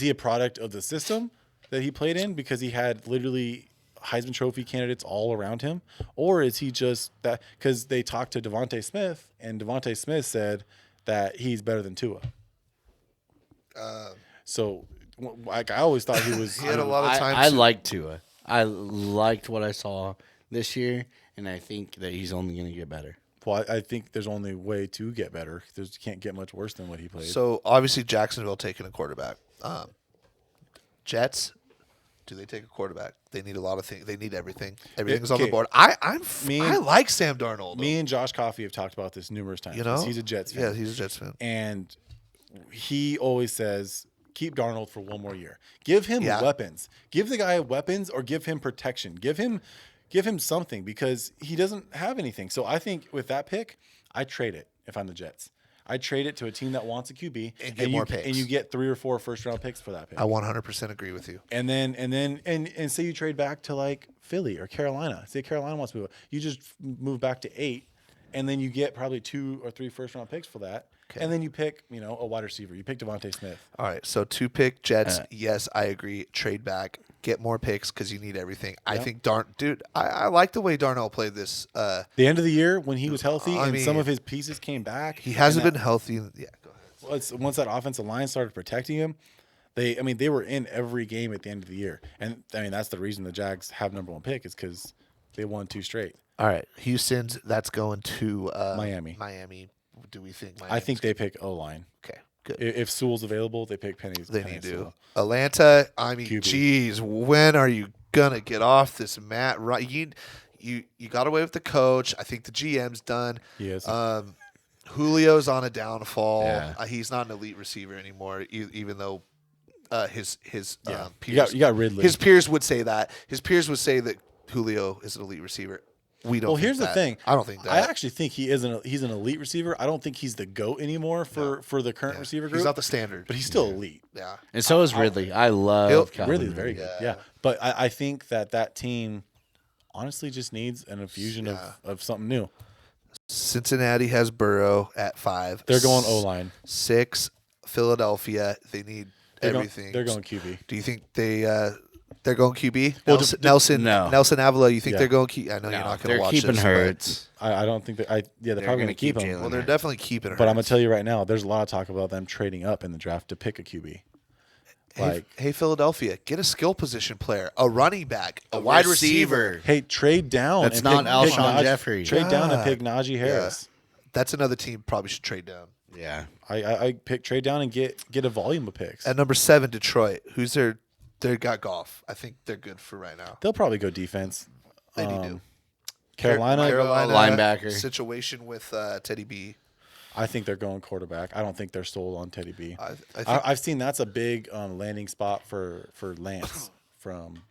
he a product of the system that he played in because he had literally Heisman Trophy candidates all around him, or is he just that because they talked to Devontae Smith and Devontae Smith said that he's better than Tua. So like I always thought he was. He had a lot of time. I liked Tua. I liked what I saw this year, and I think that he's only going to get better. Well, I think there's only way to get better. You can't get much worse than what he played. So obviously Jacksonville taking a quarterback. Jets Do they take a quarterback? They need a lot of things. They need everything. Everything's on the okay. board. I like Sam Darnold. Me and Josh Coffey have talked about this numerous times. You know, he's a Jets fan. Yeah, he's a Jets fan. And he always says, keep Darnold for one more year. Give him weapons. Give the guy weapons or give him protection. Give him something because he doesn't have anything. So I think with that pick, I trade it if I'm the Jets. I trade it to a team that wants a QB and get more picks. And you get 3 or 4 first-round picks for that pick. I 100% agree with you. And then say you trade back to like Philly or Carolina. Say Carolina wants to move. You just move back to 8, and then you get probably 2 or 3 first-round picks for that. Okay. And then you pick, a wide receiver. You pick Devontae Smith. All right, so 2 pick Jets. Yes, I agree. Trade back, get more picks because you need everything. Yeah. I think I like the way Darnold played this. The end of the year when he was healthy and some of his pieces came back. He hasn't been healthy. Yeah, go ahead. Once that offensive line started protecting him, they were in every game at the end of the year, and that's the reason the Jags have number 1 pick is because they won 2 straight. All right, Houston's that's going to Miami. Do we think? I think they pick O-line. Okay, good. If Sewell's available, they pick Penny's. They need to. Atlanta. QB. Geez, when are you gonna get off this mat? Right, you got away with the coach. I think the GM's done. Yes. Julio's on a downfall. Yeah. He's not an elite receiver anymore, even though his peers. You got Ridley. His peers would say that. His peers would say that Julio is an elite receiver. We don't. Well, here's the thing. I don't think that. I actually think he's an elite receiver. I don't think he's the GOAT anymore for the current receiver group. He's not the standard, but he's still elite. Yeah. And so is Ridley. I love Ridley's very good. Yeah. But I think that team honestly just needs an infusion of something new. Cincinnati has Burrow at 5. They're going O-line. 6, Philadelphia. They need everything. They're going QB. Do you think they're going QB? Well, Nelson Avila, you think Yeah. they're going QB? I know you're not going to watch keeping this. Hurts. I don't think they're probably going to keep him. Jalen. Well, they're definitely keeping Hurts. But I'm going to tell you right now, there's a lot of talk about them trading up in the draft to pick a QB. Hey, Philadelphia, get a skill position player, a running back, a wide receiver. Hey, trade down. That's and not pick Alshon Jeffrey. Trade down and pick Najee Harris. That's another team probably should trade down. Yeah. I pick trade down and get a volume of picks. At number 7, Detroit. Who's their? They got Goff. I think they're good for right now. They'll probably go defense. They need to. Carolina linebacker situation with Teddy B. I think they're going quarterback. I don't think they're sold on Teddy B. I think, I've seen that's a big landing spot for Lance from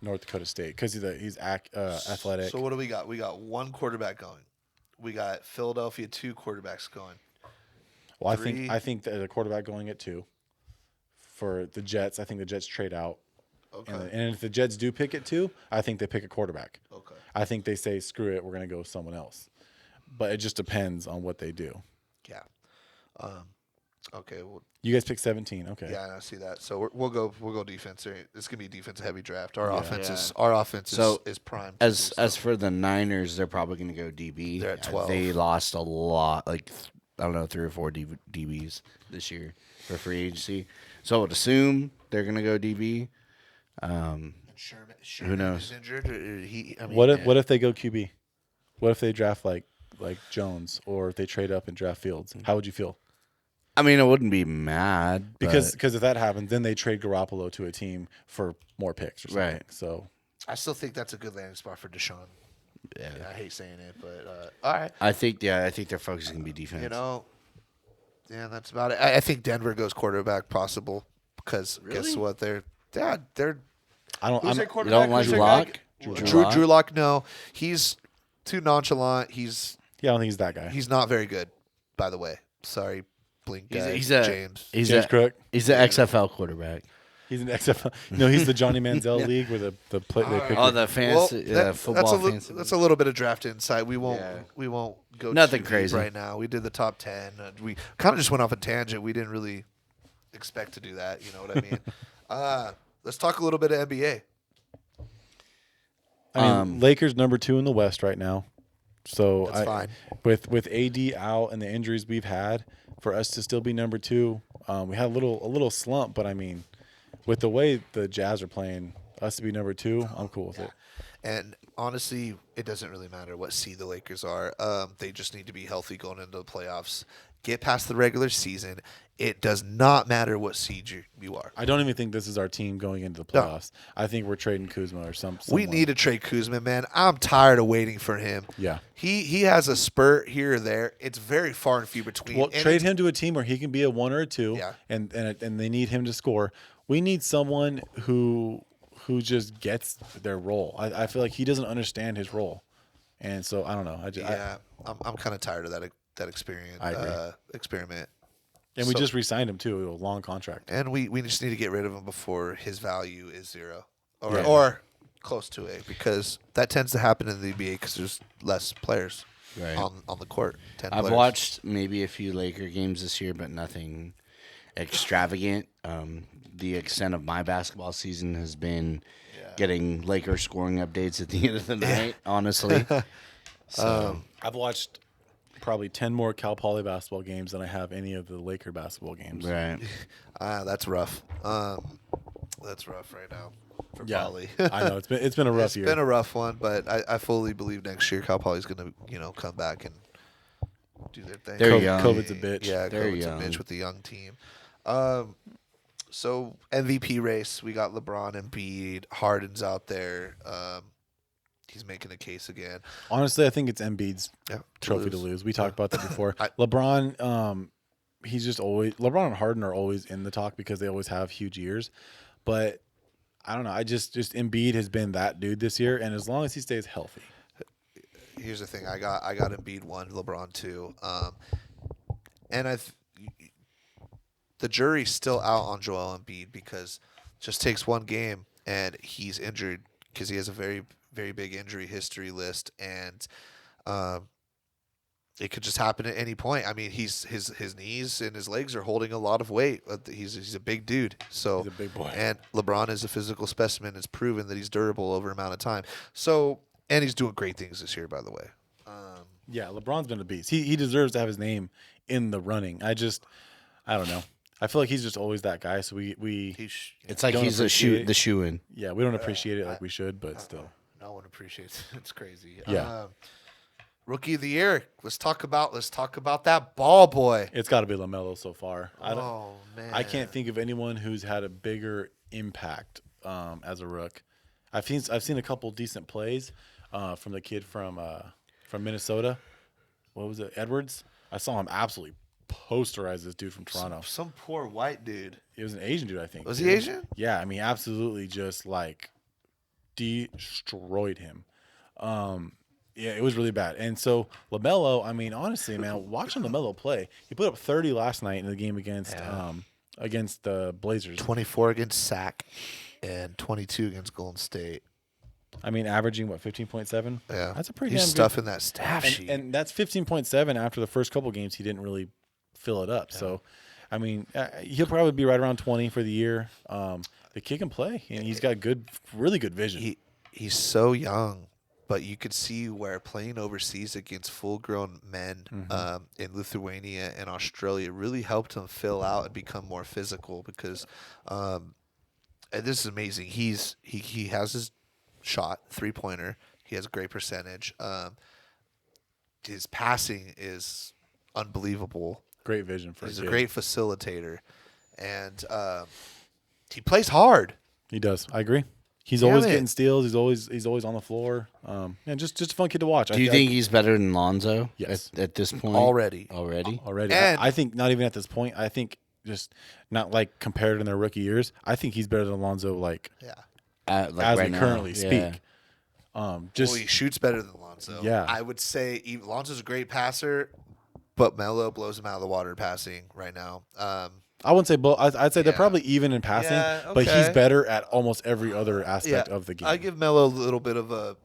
North Dakota State because he's athletic. So what do we got? We got 1 quarterback going. We got Philadelphia 2 quarterbacks going. Well, 3. I think the quarterback going at 2 for the Jets. I think the Jets trade out. Okay. And if the Jets do pick it 2, I think they pick a quarterback. Okay. I think they say, screw it, we're going to go with someone else. But it just depends on what they do. Yeah. Okay. Well, you guys pick 17. Okay. Yeah, I see that. So we'll go defense. It's gonna be a defense heavy draft. Our offense is prime. As for the Niners, they're probably going to go DB. They're at 12. They lost a lot, like I don't know, 3 or 4 DBs this year for free agency. So I would assume they're going to go DB. Sherman who knows? Is injured. What if they go QB? What if they draft like Jones, or if they trade up and draft Fields? How would you feel? I mean, I wouldn't be mad because if that happens, then they trade Garoppolo to a team for more picks or something. Right. So I still think that's a good landing spot for Deshaun. Yeah, I hate saying it, but all right. I think their focus is going to be defense. That's about it. I think Denver goes quarterback possible because guess what? They're I don't. who's their You quarterback? don't like Who's their Lock? guy? Drew Lock. No, he's too nonchalant. I don't think he's that guy. He's not very good, by the way. Sorry, Blink guy, James. James Crook. He's the XFL quarterback. He's an XFL. No, he's the Johnny Manziel league where the play they pick. Oh, the fancy football fancy. That's a little bit of draft insight. We won't go nothing too crazy deep right now. We did the top 10. We kind of just went off a tangent. We didn't really expect to do that. You know what I mean? Let's talk a little bit of NBA. I mean, Lakers number 2 in the West right now. So That's fine. With AD out and the injuries we've had, for us to still be number 2, we had a little slump. But I mean, with the way the Jazz are playing, us to be number 2, I'm cool with it. And honestly, it doesn't really matter what seed the Lakers are. They just need to be healthy going into the playoffs. get past the regular season. It does not matter what seed you are. I don't even think this is our team going into the playoffs. I think we're trading Kuzma or someone. We need to trade Kuzma, man. I'm tired of waiting for him. Yeah. He has a spurt here or there. It's very far and few between. Well, And trade him to a team where he can be a 1 or a 2, Yeah. and they need him to score. We need someone who just gets their role. I feel like he doesn't understand his role, and so I don't know. I'm kind of tired of that experience. I agree. Experiment. And we So- just re-signed him too, a long contract. And we just need to get rid of him before his value is 0 or Yeah. or close to it, because that tends to happen in the NBA because there's less players Right. on the court. 10 I've players. watched maybe a few Laker games this year, but nothing extravagant. The extent of my basketball season has been getting Laker scoring updates at the end of the night, honestly. So, I've watched probably 10 more Cal Poly basketball games than I have any of the Laker basketball games. right. That's rough. That's rough right now for Yeah, Poly. I know it's been a rough It's year. been a rough one, but I fully believe next year Cal Poly's going to come back and do their thing. They're young. COVID's a bitch. Yeah, They're COVID's young. a bitch with the young team. So MVP race, we got LeBron, Embiid, Harden's out there. He's making a case again. Honestly, I think it's Embiid's Yeah, trophy to lose. We talked about that before. I- LeBron, he's just always LeBron and Harden are always in the talk because they always have huge years. But I don't know. I just Embiid has been that dude this year, and as long as he stays healthy, Here's the thing: I got Embiid 1, LeBron 2, and the jury's still out on Joel Embiid because it just takes one game and he's injured because he has a very, very big injury history list, and it could just happen at any point. I mean, his knees and his legs are holding a lot of weight. He's a big dude, so he's a big boy. and LeBron is a physical specimen. It's proven that he's durable over an amount of time. So, and he's doing great things this year, by the way. Yeah, LeBron's been a beast. He deserves to have his name in the running. I don't know. I feel like he's just always that guy. So we It's like Don't he's appreciate it. the shoe in. yeah, we don't appreciate it like we should, but still. No one appreciates it. It's crazy. Yeah. Rookie of the year. Let's talk about that ball boy. It's got to be LaMelo so far. Oh man. I can't think of anyone who's had a bigger impact as a rook. I've seen a couple decent plays from the kid from Minnesota. What was it, Edwards? I saw him absolutely posterize this dude from Toronto. Some poor white dude. It was an Asian dude, I think. Was he Asian? Yeah, I mean, absolutely, just like destroyed him. Yeah, it was really bad. And so LaMelo, I mean, honestly, man, watching LaMelo play, he put up 30 last night in the game against the Blazers. 24 against Sac and 22 against Golden State. I mean, averaging what, 15.7? Yeah, That's a pretty He's damn stuffing that staff good. sheet. And that's 15.7 after the first couple games. He didn't really fill it up. So, I mean, he'll probably be right around 20 for the year. The kid can play, and he's got really good vision. He's so young, but you could see where playing overseas against full-grown men in Lithuania and Australia really helped him fill out and become more physical. Because, and this is amazing. He has his shot, 3-pointer. He has a great percentage. His passing is unbelievable. Great vision for He's a a kid. great facilitator, and he plays hard. He does. I agree. He's Damn always it. getting steals. He's always on the floor. And just a fun kid to watch. Do you think he's better than Lonzo Yes. at this point? Already. Already? already? And- I think not even at this point. I think just not like compared in their rookie years. I think he's better than Alonzo. Like Yeah. Like as right we now. currently Yeah. speak. Well, he shoots better than Lonzo. Yeah. I would say Lonzo's a great passer, but Melo blows him out of the water passing right now. I wouldn't say both. I'd say they're Yeah. probably even in passing, Yeah, but he's okay. better at almost every other aspect of the game. I give Melo a little bit of a.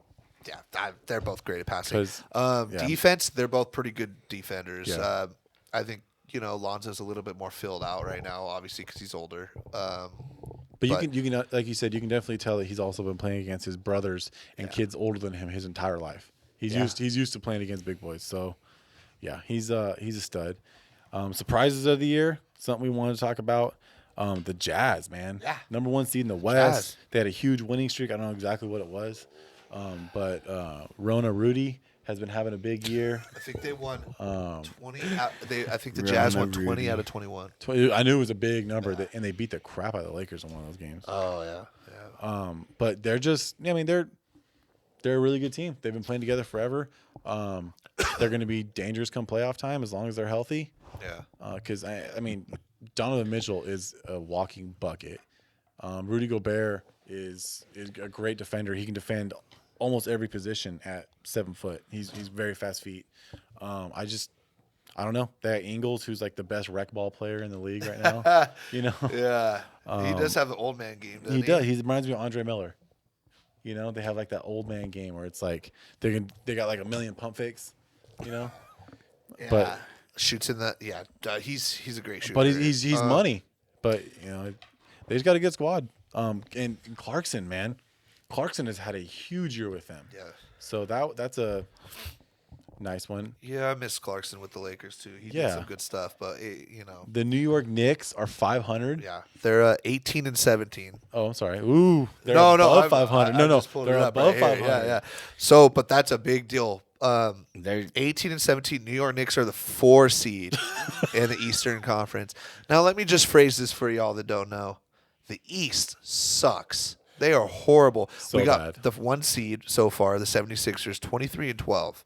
Yeah, they're both great at passing. 'Cause, yeah. Defense, they're both pretty good defenders. Yeah. I think Lonzo's a little bit more filled out right now, obviously because he's older. But you can like you said, you can definitely tell that he's also been playing against his brothers and kids older than him his entire life. He's used to playing against big boys. So yeah, he's a stud. Surprises of the year, something we wanted to talk about. The Jazz, man. Yeah. Number 1 seed in the West. Jazz. They had a huge winning streak. I don't know exactly what it was. But Rona Rudy has been having a big year. I think they won 20. I think the Run Jazz that won 20 Rudy. out of 21. I knew it was a big number, and they beat the crap out of the Lakers in one of those games. Oh yeah. But they're just, I mean, they're a really good team. They've been playing together forever. They're going to be dangerous come playoff time as long as they're healthy. Yeah. Because I mean, Donovan Mitchell is a walking bucket. Rudy Gobert is a great defender. He can defend almost every position at 7 foot. He's very fast feet. I don't know. They got Ingles, who's like the best rec ball player in the league right now. You know, Yeah. He does have the old man game. Doesn't he does. He reminds me of Andre Miller. You know, they have like that old man game where it's like they got like a million pump fakes. You know, Yeah. but Shoots in the he's a great shooter. but he's money. But you know, they just got a good squad. And Clarkson, man, Clarkson has had a huge year with them. Yeah. So that's a nice one. Yeah, I miss Clarkson with the Lakers too. He did Yeah. some good stuff, but The New York Knicks are 500. yeah, they're 18 and 17. Oh, I'm sorry. Ooh, they're No, above I'm- 500. I No, just pulled they're it up above right here. 500. Yeah. So, but that's a big deal. They're 18 and 17. New York Knicks are the 4 seed in the Eastern Conference. Now, let me just phrase this for y'all that don't know: the East sucks. They are horrible. So we got bad. the 1 seed so far, the 76ers, 23 and 12.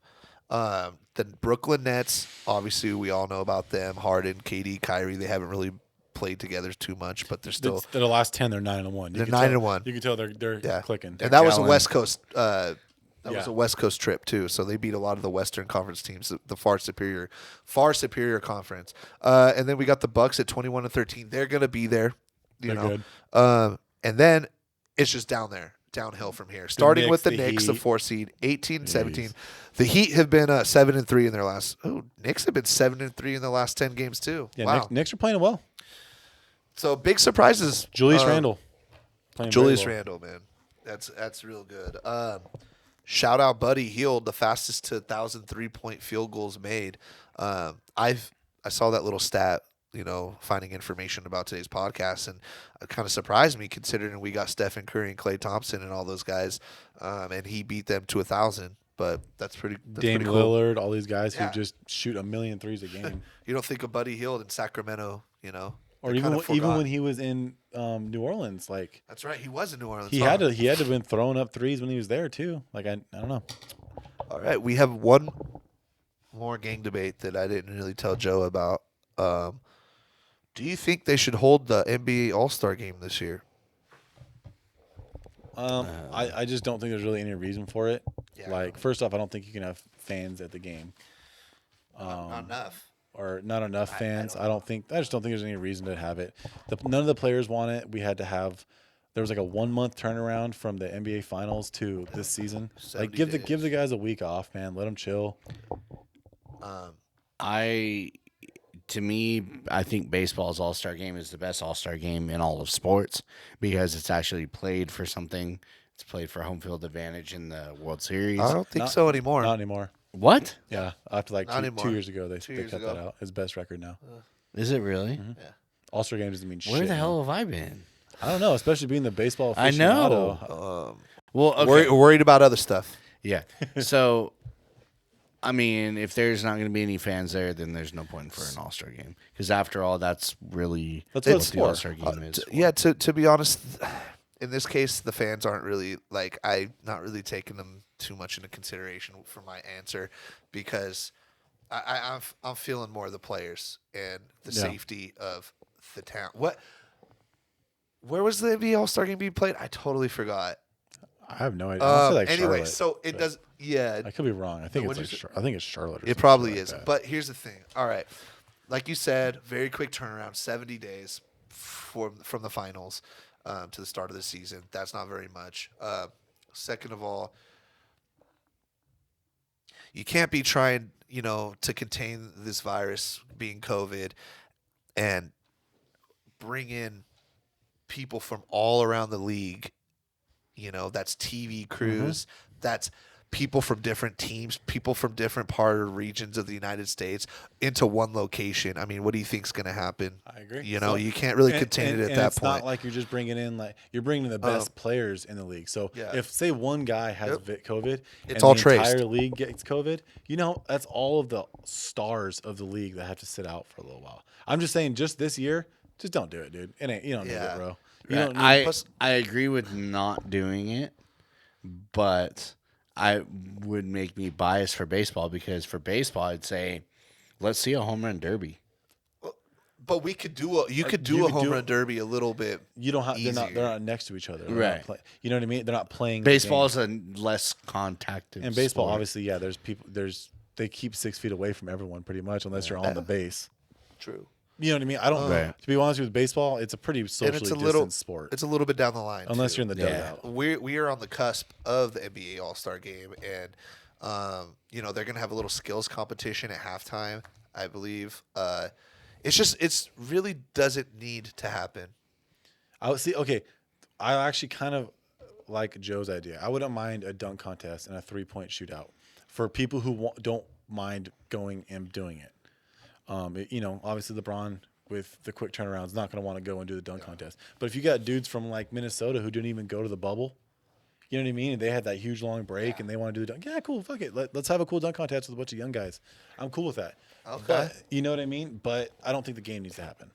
The Brooklyn Nets, obviously, we all know about them. Harden, KD, Kyrie. They haven't really played together too much, but they're still. They're the last 10. They're 9-1. They're 9-1. You can tell they're Yeah, clicking. and that was a gelling. West Coast. That was Yeah. a West Coast trip too. So they beat a lot of the Western Conference teams, the far superior conference. And then we got the Bucks at 21 and 13. They're gonna be there, you They're know. good. And then it's just downhill from here. Starting with the the Knicks, the Heat. 4 seed, 18 and 17. The Heat have been 7 and 3 in their last. Oh, Knicks have been 7 and 3 in the last 10 games too. Yeah, Wow. Knicks are playing well. So big surprises. Julius Randle. Playing very Julius well. Randle, man, that's real good. Shout out Buddy Hield, the fastest to 1,000 3-point field goals made. I saw that little stat, finding information about today's podcast, and it kind of surprised me considering we got Stephen Curry and Klay Thompson and all those guys, and he beat them to 1,000. But that's pretty. Dame pretty cool. Lillard, all these guys Yeah. who just shoot a million threes a game. You don't think of Buddy Hield in Sacramento, Or They even kinda forgot. when he was in New Orleans, like That's right. He was in New Orleans. he had to have been throwing up threes when he was there too. Like I don't know. All right, we have one more gang debate that I didn't really tell Joe about. Do you think they should hold the NBA All-Star game this year? I just don't think there's really any reason for it. Yeah. Like first off, I don't think you can have fans at the game. Not enough. Or not enough fans. don't I just don't think there's any reason to have it. None of the players want it. We had to have. There was like a 1 month turnaround from the NBA Finals to this season. 70 Like give days. the guys a week off, man. Let them chill. To me, I think baseball's All-Star Game is the best All-Star Game in all of sports because it's actually played for something. It's played for home field advantage in the World Series. I don't think Not- so anymore. Not anymore. What? Yeah, after like Not anymore. 2 years ago, they 2 years cut ago. that out. His best record now. Is it really? All-Star game doesn't mean shit. Where the now. hell have I been? I don't know, especially being the baseball I know. aficionado. Well, okay. Worried about other stuff. Yeah. So, I mean, if there's not going to be any fans there, then there's no point for an All-Star Game because after all, that's really That's what it's the for. All-Star Game is. for. Yeah, to be honest, in this case, the fans aren't really I'm not really taking them too much into consideration for my answer because I'm feeling more the players and the Yeah. safety of the town. Where was the NBA All Star game being played? I totally forgot. I have no idea. I feel like Anyway, Charlotte, so it but does. Yeah, I could be wrong. I think what'd it's you like I think it's Charlotte. Or it some probably shit is. like that. But here's the thing. All right, like you said, very quick turnaround, 70 days from the finals to the start of the season. That's not very much. Second of all, you can't be trying, to contain this virus being COVID and bring in people from all around the league. That's TV crews. That's people from different teams, people from different part or regions of the United States into one location. I mean, what do you think's going to happen? I agree. You know, you can't really contain it at that it's point. not like you're just bringing in you're bringing in the best players in the league. So if say one guy has COVID, It's and all the traced. entire league gets COVID, you know that's all of the stars of the league that have to sit out for a little while. I'm just saying, just this year, just don't do it, dude. It ain't, you don't need it, bro. You don't need I agree with not doing it, but I would make me biased for baseball because for baseball, I'd say, let's see a home run derby. But we could do a home run derby a little bit. You don't have. easier. They're not next to each other. Right. You know what I mean? They're not playing. the Baseball game. is a less contact. And baseball, obviously, yeah. There's people. They keep 6 feet away from everyone pretty much, unless you're on the base. True. You know what I mean? I don't. Right. To be honest with baseball, it's a pretty socially distanced sport. It's a little bit down the line. Unless too. you're in the dugout. We are on the cusp of the NBA All-Star game, and you know they're gonna have a little skills competition at halftime, I believe. It's really doesn't need to happen. I would see. Okay, I actually kind of like Joe's idea. I wouldn't mind a dunk contest and a 3-point shootout for people who don't mind going and doing it. You know, obviously LeBron with the quick turnaround is not going to want to go and do the dunk contest. But if you got dudes from like Minnesota who didn't even go to the bubble, you know what I mean? And they had that huge long break and they want to do the dunk. Yeah, cool. Fuck it. Let's have a cool dunk contest with a bunch of young guys. I'm cool with that. Okay. But you know what I mean? But I don't think the game needs to happen.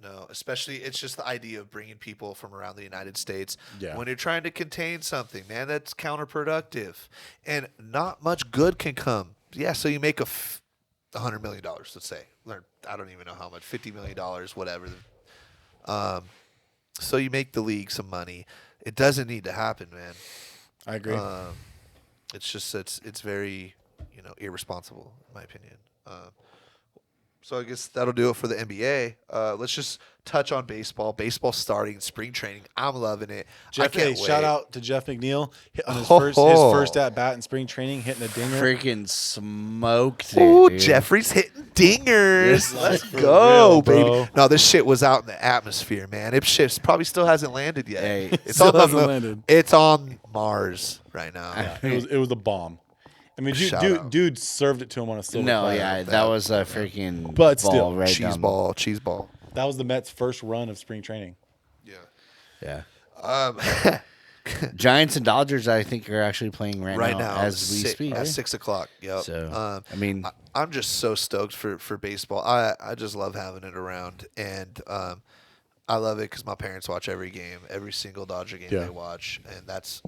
No, especially it's just the idea of bringing people from around the United States. Yeah. When you're trying to contain something, man, that's counterproductive, and not much good can come. Yeah, so you make $100 million, let's say. Or I don't even know how much, $50 million, whatever. So you make the league some money. It doesn't need to happen, man. I agree. It's just it's very irresponsible in my opinion. So I guess that'll do it for the NBA. Let's just touch on baseball. Baseball starting spring training. I'm loving it. I can't wait. Shout out to Jeff McNeil on his Ho, first ho. at bat in spring training, hitting a dinger. Freaking smoked it. Ooh, dude. Jeffrey's hitting dingers. Yes, Let's for go, real, baby. bro. No, this shit was out in the atmosphere, man. It shit probably still hasn't landed yet. Hey, it's still on the hasn't landed. It's on Mars right now. Yeah, it was a bomb. I mean, Shout out. dude served it to him on a silver No, platter. yeah, that was a freaking But ball still, right cheese down. ball. That was the Mets' first run of spring training. Yeah. Yeah. Giants and Dodgers, I think, are actually playing right now as we speak. at 6:00. Yep. So, I mean, I'm just so stoked for baseball. I just love having it around, and I love it because my parents watch every game, every single Dodger game they watch, and that's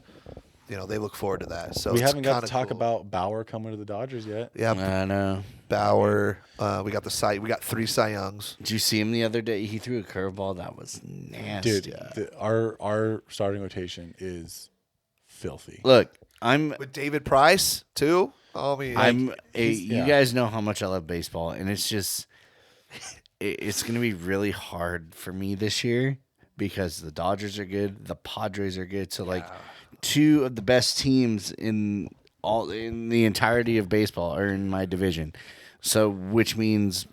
they look forward to that. So We it's haven't got to kinda talk cool. about Bauer coming to the Dodgers yet. Yeah, I know. Bauer. We got we got 3 Cy Youngs. Did you see him the other day? He threw a curveball that was nasty. Dude, our starting rotation is filthy. Look, I'm With David Price too. Oh, you guys know how much I love baseball, and it's just it's going to be really hard for me this year because the Dodgers are good, the Padres are good, so like 2 of the best teams in the entirety of baseball are in my division. So which means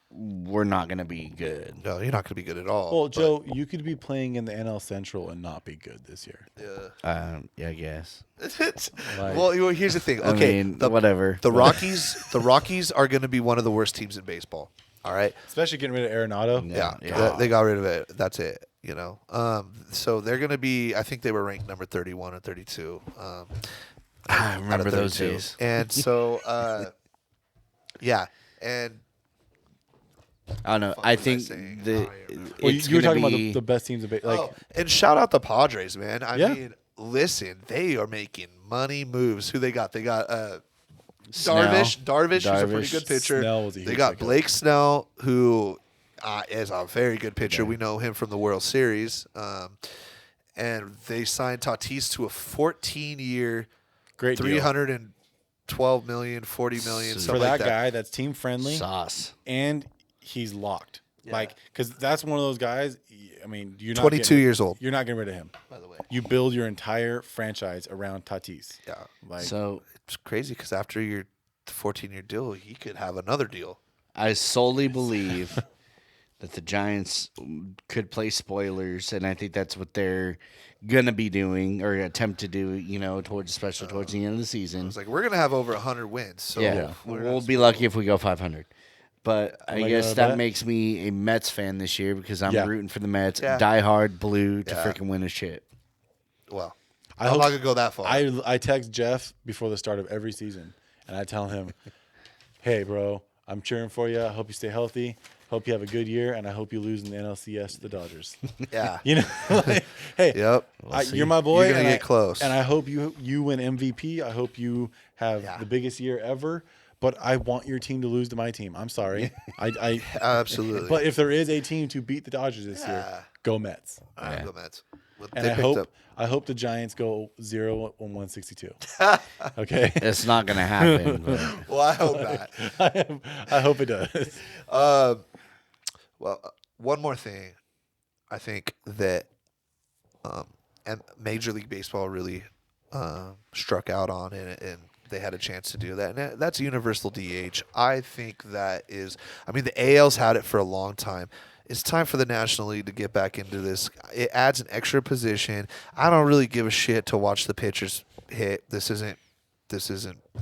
we're not going to be good. No, you're not going to be good at all. Well, Joe, you could be playing in the NL Central and not be good this year. Yeah, I guess. Well, here's the thing. I Okay, mean, whatever. The Rockies are going to be one of the worst teams in baseball. All right. Especially getting rid of Arenado. Yeah. They got rid of it. That's it. So they're going to be. I think they were ranked number 31 or 32. I remember those days. And so, yeah, and. I don't know. I think Well, it's you were gonna talking be, about the best teams in baseball. And shout out the Padres, man. I Yeah. mean, listen, they are making money moves. Who they got? They got Snell. Darvish is a pretty good pitcher. Snell was a They huge got pickup. Blake Snell, who is a very good pitcher. We know him from the World Series. And they signed Tatis to a 14-year, Great deal. $312 million, $40 million, For something For like that guy, that's team friendly, sauce. and he's locked. Like, because that's one of those guys. I mean, you're not 22 years old. You're not getting rid of him. By the way. You build your entire franchise around Tatis. Yeah. Like, So It's crazy because after your 14-year deal, he could have another deal. I solely believe that the Giants could play spoilers, and I think that's what they're gonna be doing or attempt to do. Especially towards the end of the season. It's like we're gonna have over 100 wins. So Yeah, we're we'll not be lucky if we go 500. But I I guess gonna that bet? makes me a Mets fan this year because I'm Yeah. rooting for the Mets, Yeah. die hard blue to Yeah. freaking win a shit. Well, I I'm hope- not gonna go that far. I text Jeff before the start of every season, and I tell him, "Hey, bro, I'm cheering for you. I hope you stay healthy. Hope you have a good year, and I hope you lose in the NLCS to the Dodgers." yeah. You know, like, hey, Yep. you're my boy. You're gonna and get close. and I hope you win MVP. I hope you have Yeah. the biggest year ever. But I want your team to lose to my team. I'm sorry. I Absolutely. But if there is a team to beat the Dodgers this year, Yeah. go Mets. I'll go Mets. Well, And they I picked up. hope the Giants go 0-162. Okay. It's not gonna happen. But Well, I hope not. I hope it does. One more thing, I think that and Major League Baseball really struck out on, and they had a chance to do that, and that's universal DH. I think that is. I mean, the AL's had it for a long time. It's time for the National League to get back into this. It adds an extra position. I don't really give a shit to watch the pitchers hit. This isn't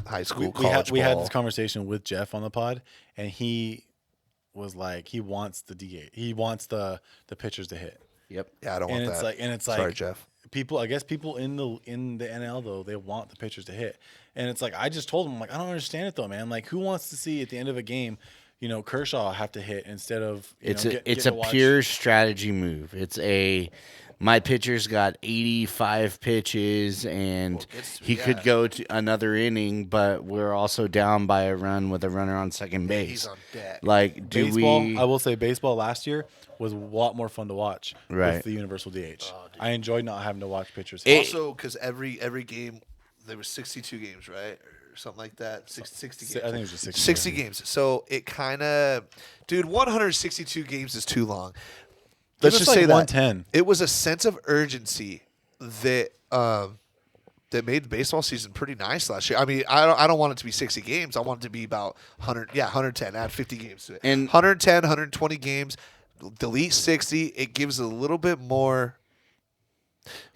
high school, college we had ball. this conversation with Jeff on the pod, and he was like, he wants the DH. He wants the pitchers to hit. yep. Yeah, I don't And want it's that. like, and it's Sorry, like, Jeff. people, I guess people in the NL though, they want the pitchers to hit. And it's like, I just told him, I'm like, I don't understand it though, man. Like, who wants to see at the end of a game, Kershaw have to hit instead of It's get a to watch- pure strategy move. My pitcher's got 85 pitches, and he could go to another inning, but we're also down by a run with a runner on second base. He's on deck. Like, do baseball. we? I will say, baseball last year was a lot more fun to watch Right. with the universal DH. I enjoyed not having to watch pitchers. It- Also, because every game there was 62 games, right, or something like that. 60 games. I think it was just 60. 60 games. So it kind of, dude, 162 games is too long. Give Let's us just like say that 110. it was a sense of urgency that that made the baseball season pretty nice last year. I mean, I don't want it to be 60 games. I want it to be about 110. Add 50 games to it. And- 110, 120 games. Delete 60. It gives a little bit more.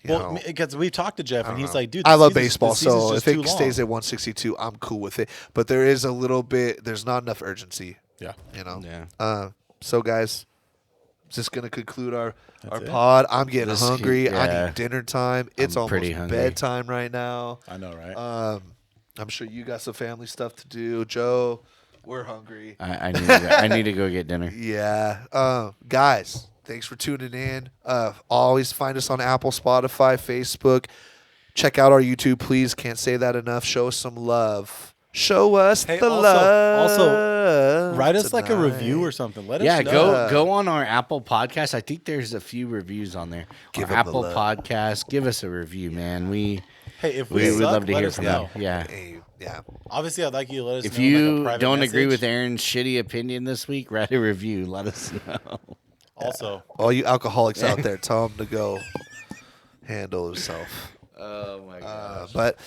Well, because we've talked to Jeff, and he's like, dude, I the love season's- baseball, the season's so just if too it long. stays at 162, I'm cool with it. But there is a little bit. There's not enough urgency. Yeah. Yeah. So guys, just gonna conclude our it. pod. I'm getting This- hungry. I yeah. need dinner time. It's I'm almost pretty hungry. bedtime right now. I know, right? I'm sure you got some family stuff to do. Joe, we're hungry. I need to go get dinner. Yeah. Guys, thanks for tuning in. Always find us on Apple, Spotify, Facebook. Check out our YouTube, please. Can't say that enough. Show us some love. Show us Hey, the also, love. Write us like a tonight. review or something. Let us Yeah, know. go on our Apple podcast. I think there's a few reviews on there. Give Our 'em the Apple love. podcast. Give us a review, man. Hey, if We we would suck, love to let hear us from know. you. Yeah. Hey, yeah. Obviously, I'd like you to let us If know. in, like, a you private don't agree with message. Aaron's shitty opinion this week, write a review. Let us know. Also, All you alcoholics out there, tell him to go handle himself. Oh my god. But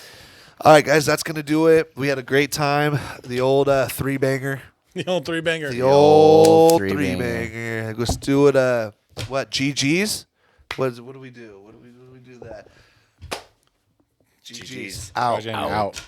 all right, guys, that's gonna do it. We had a great time. The old three banger. the old three banger. The old three three banger. banger. Let's do it. What GGs? What do we do? What do we do that? GGs. Out. Out.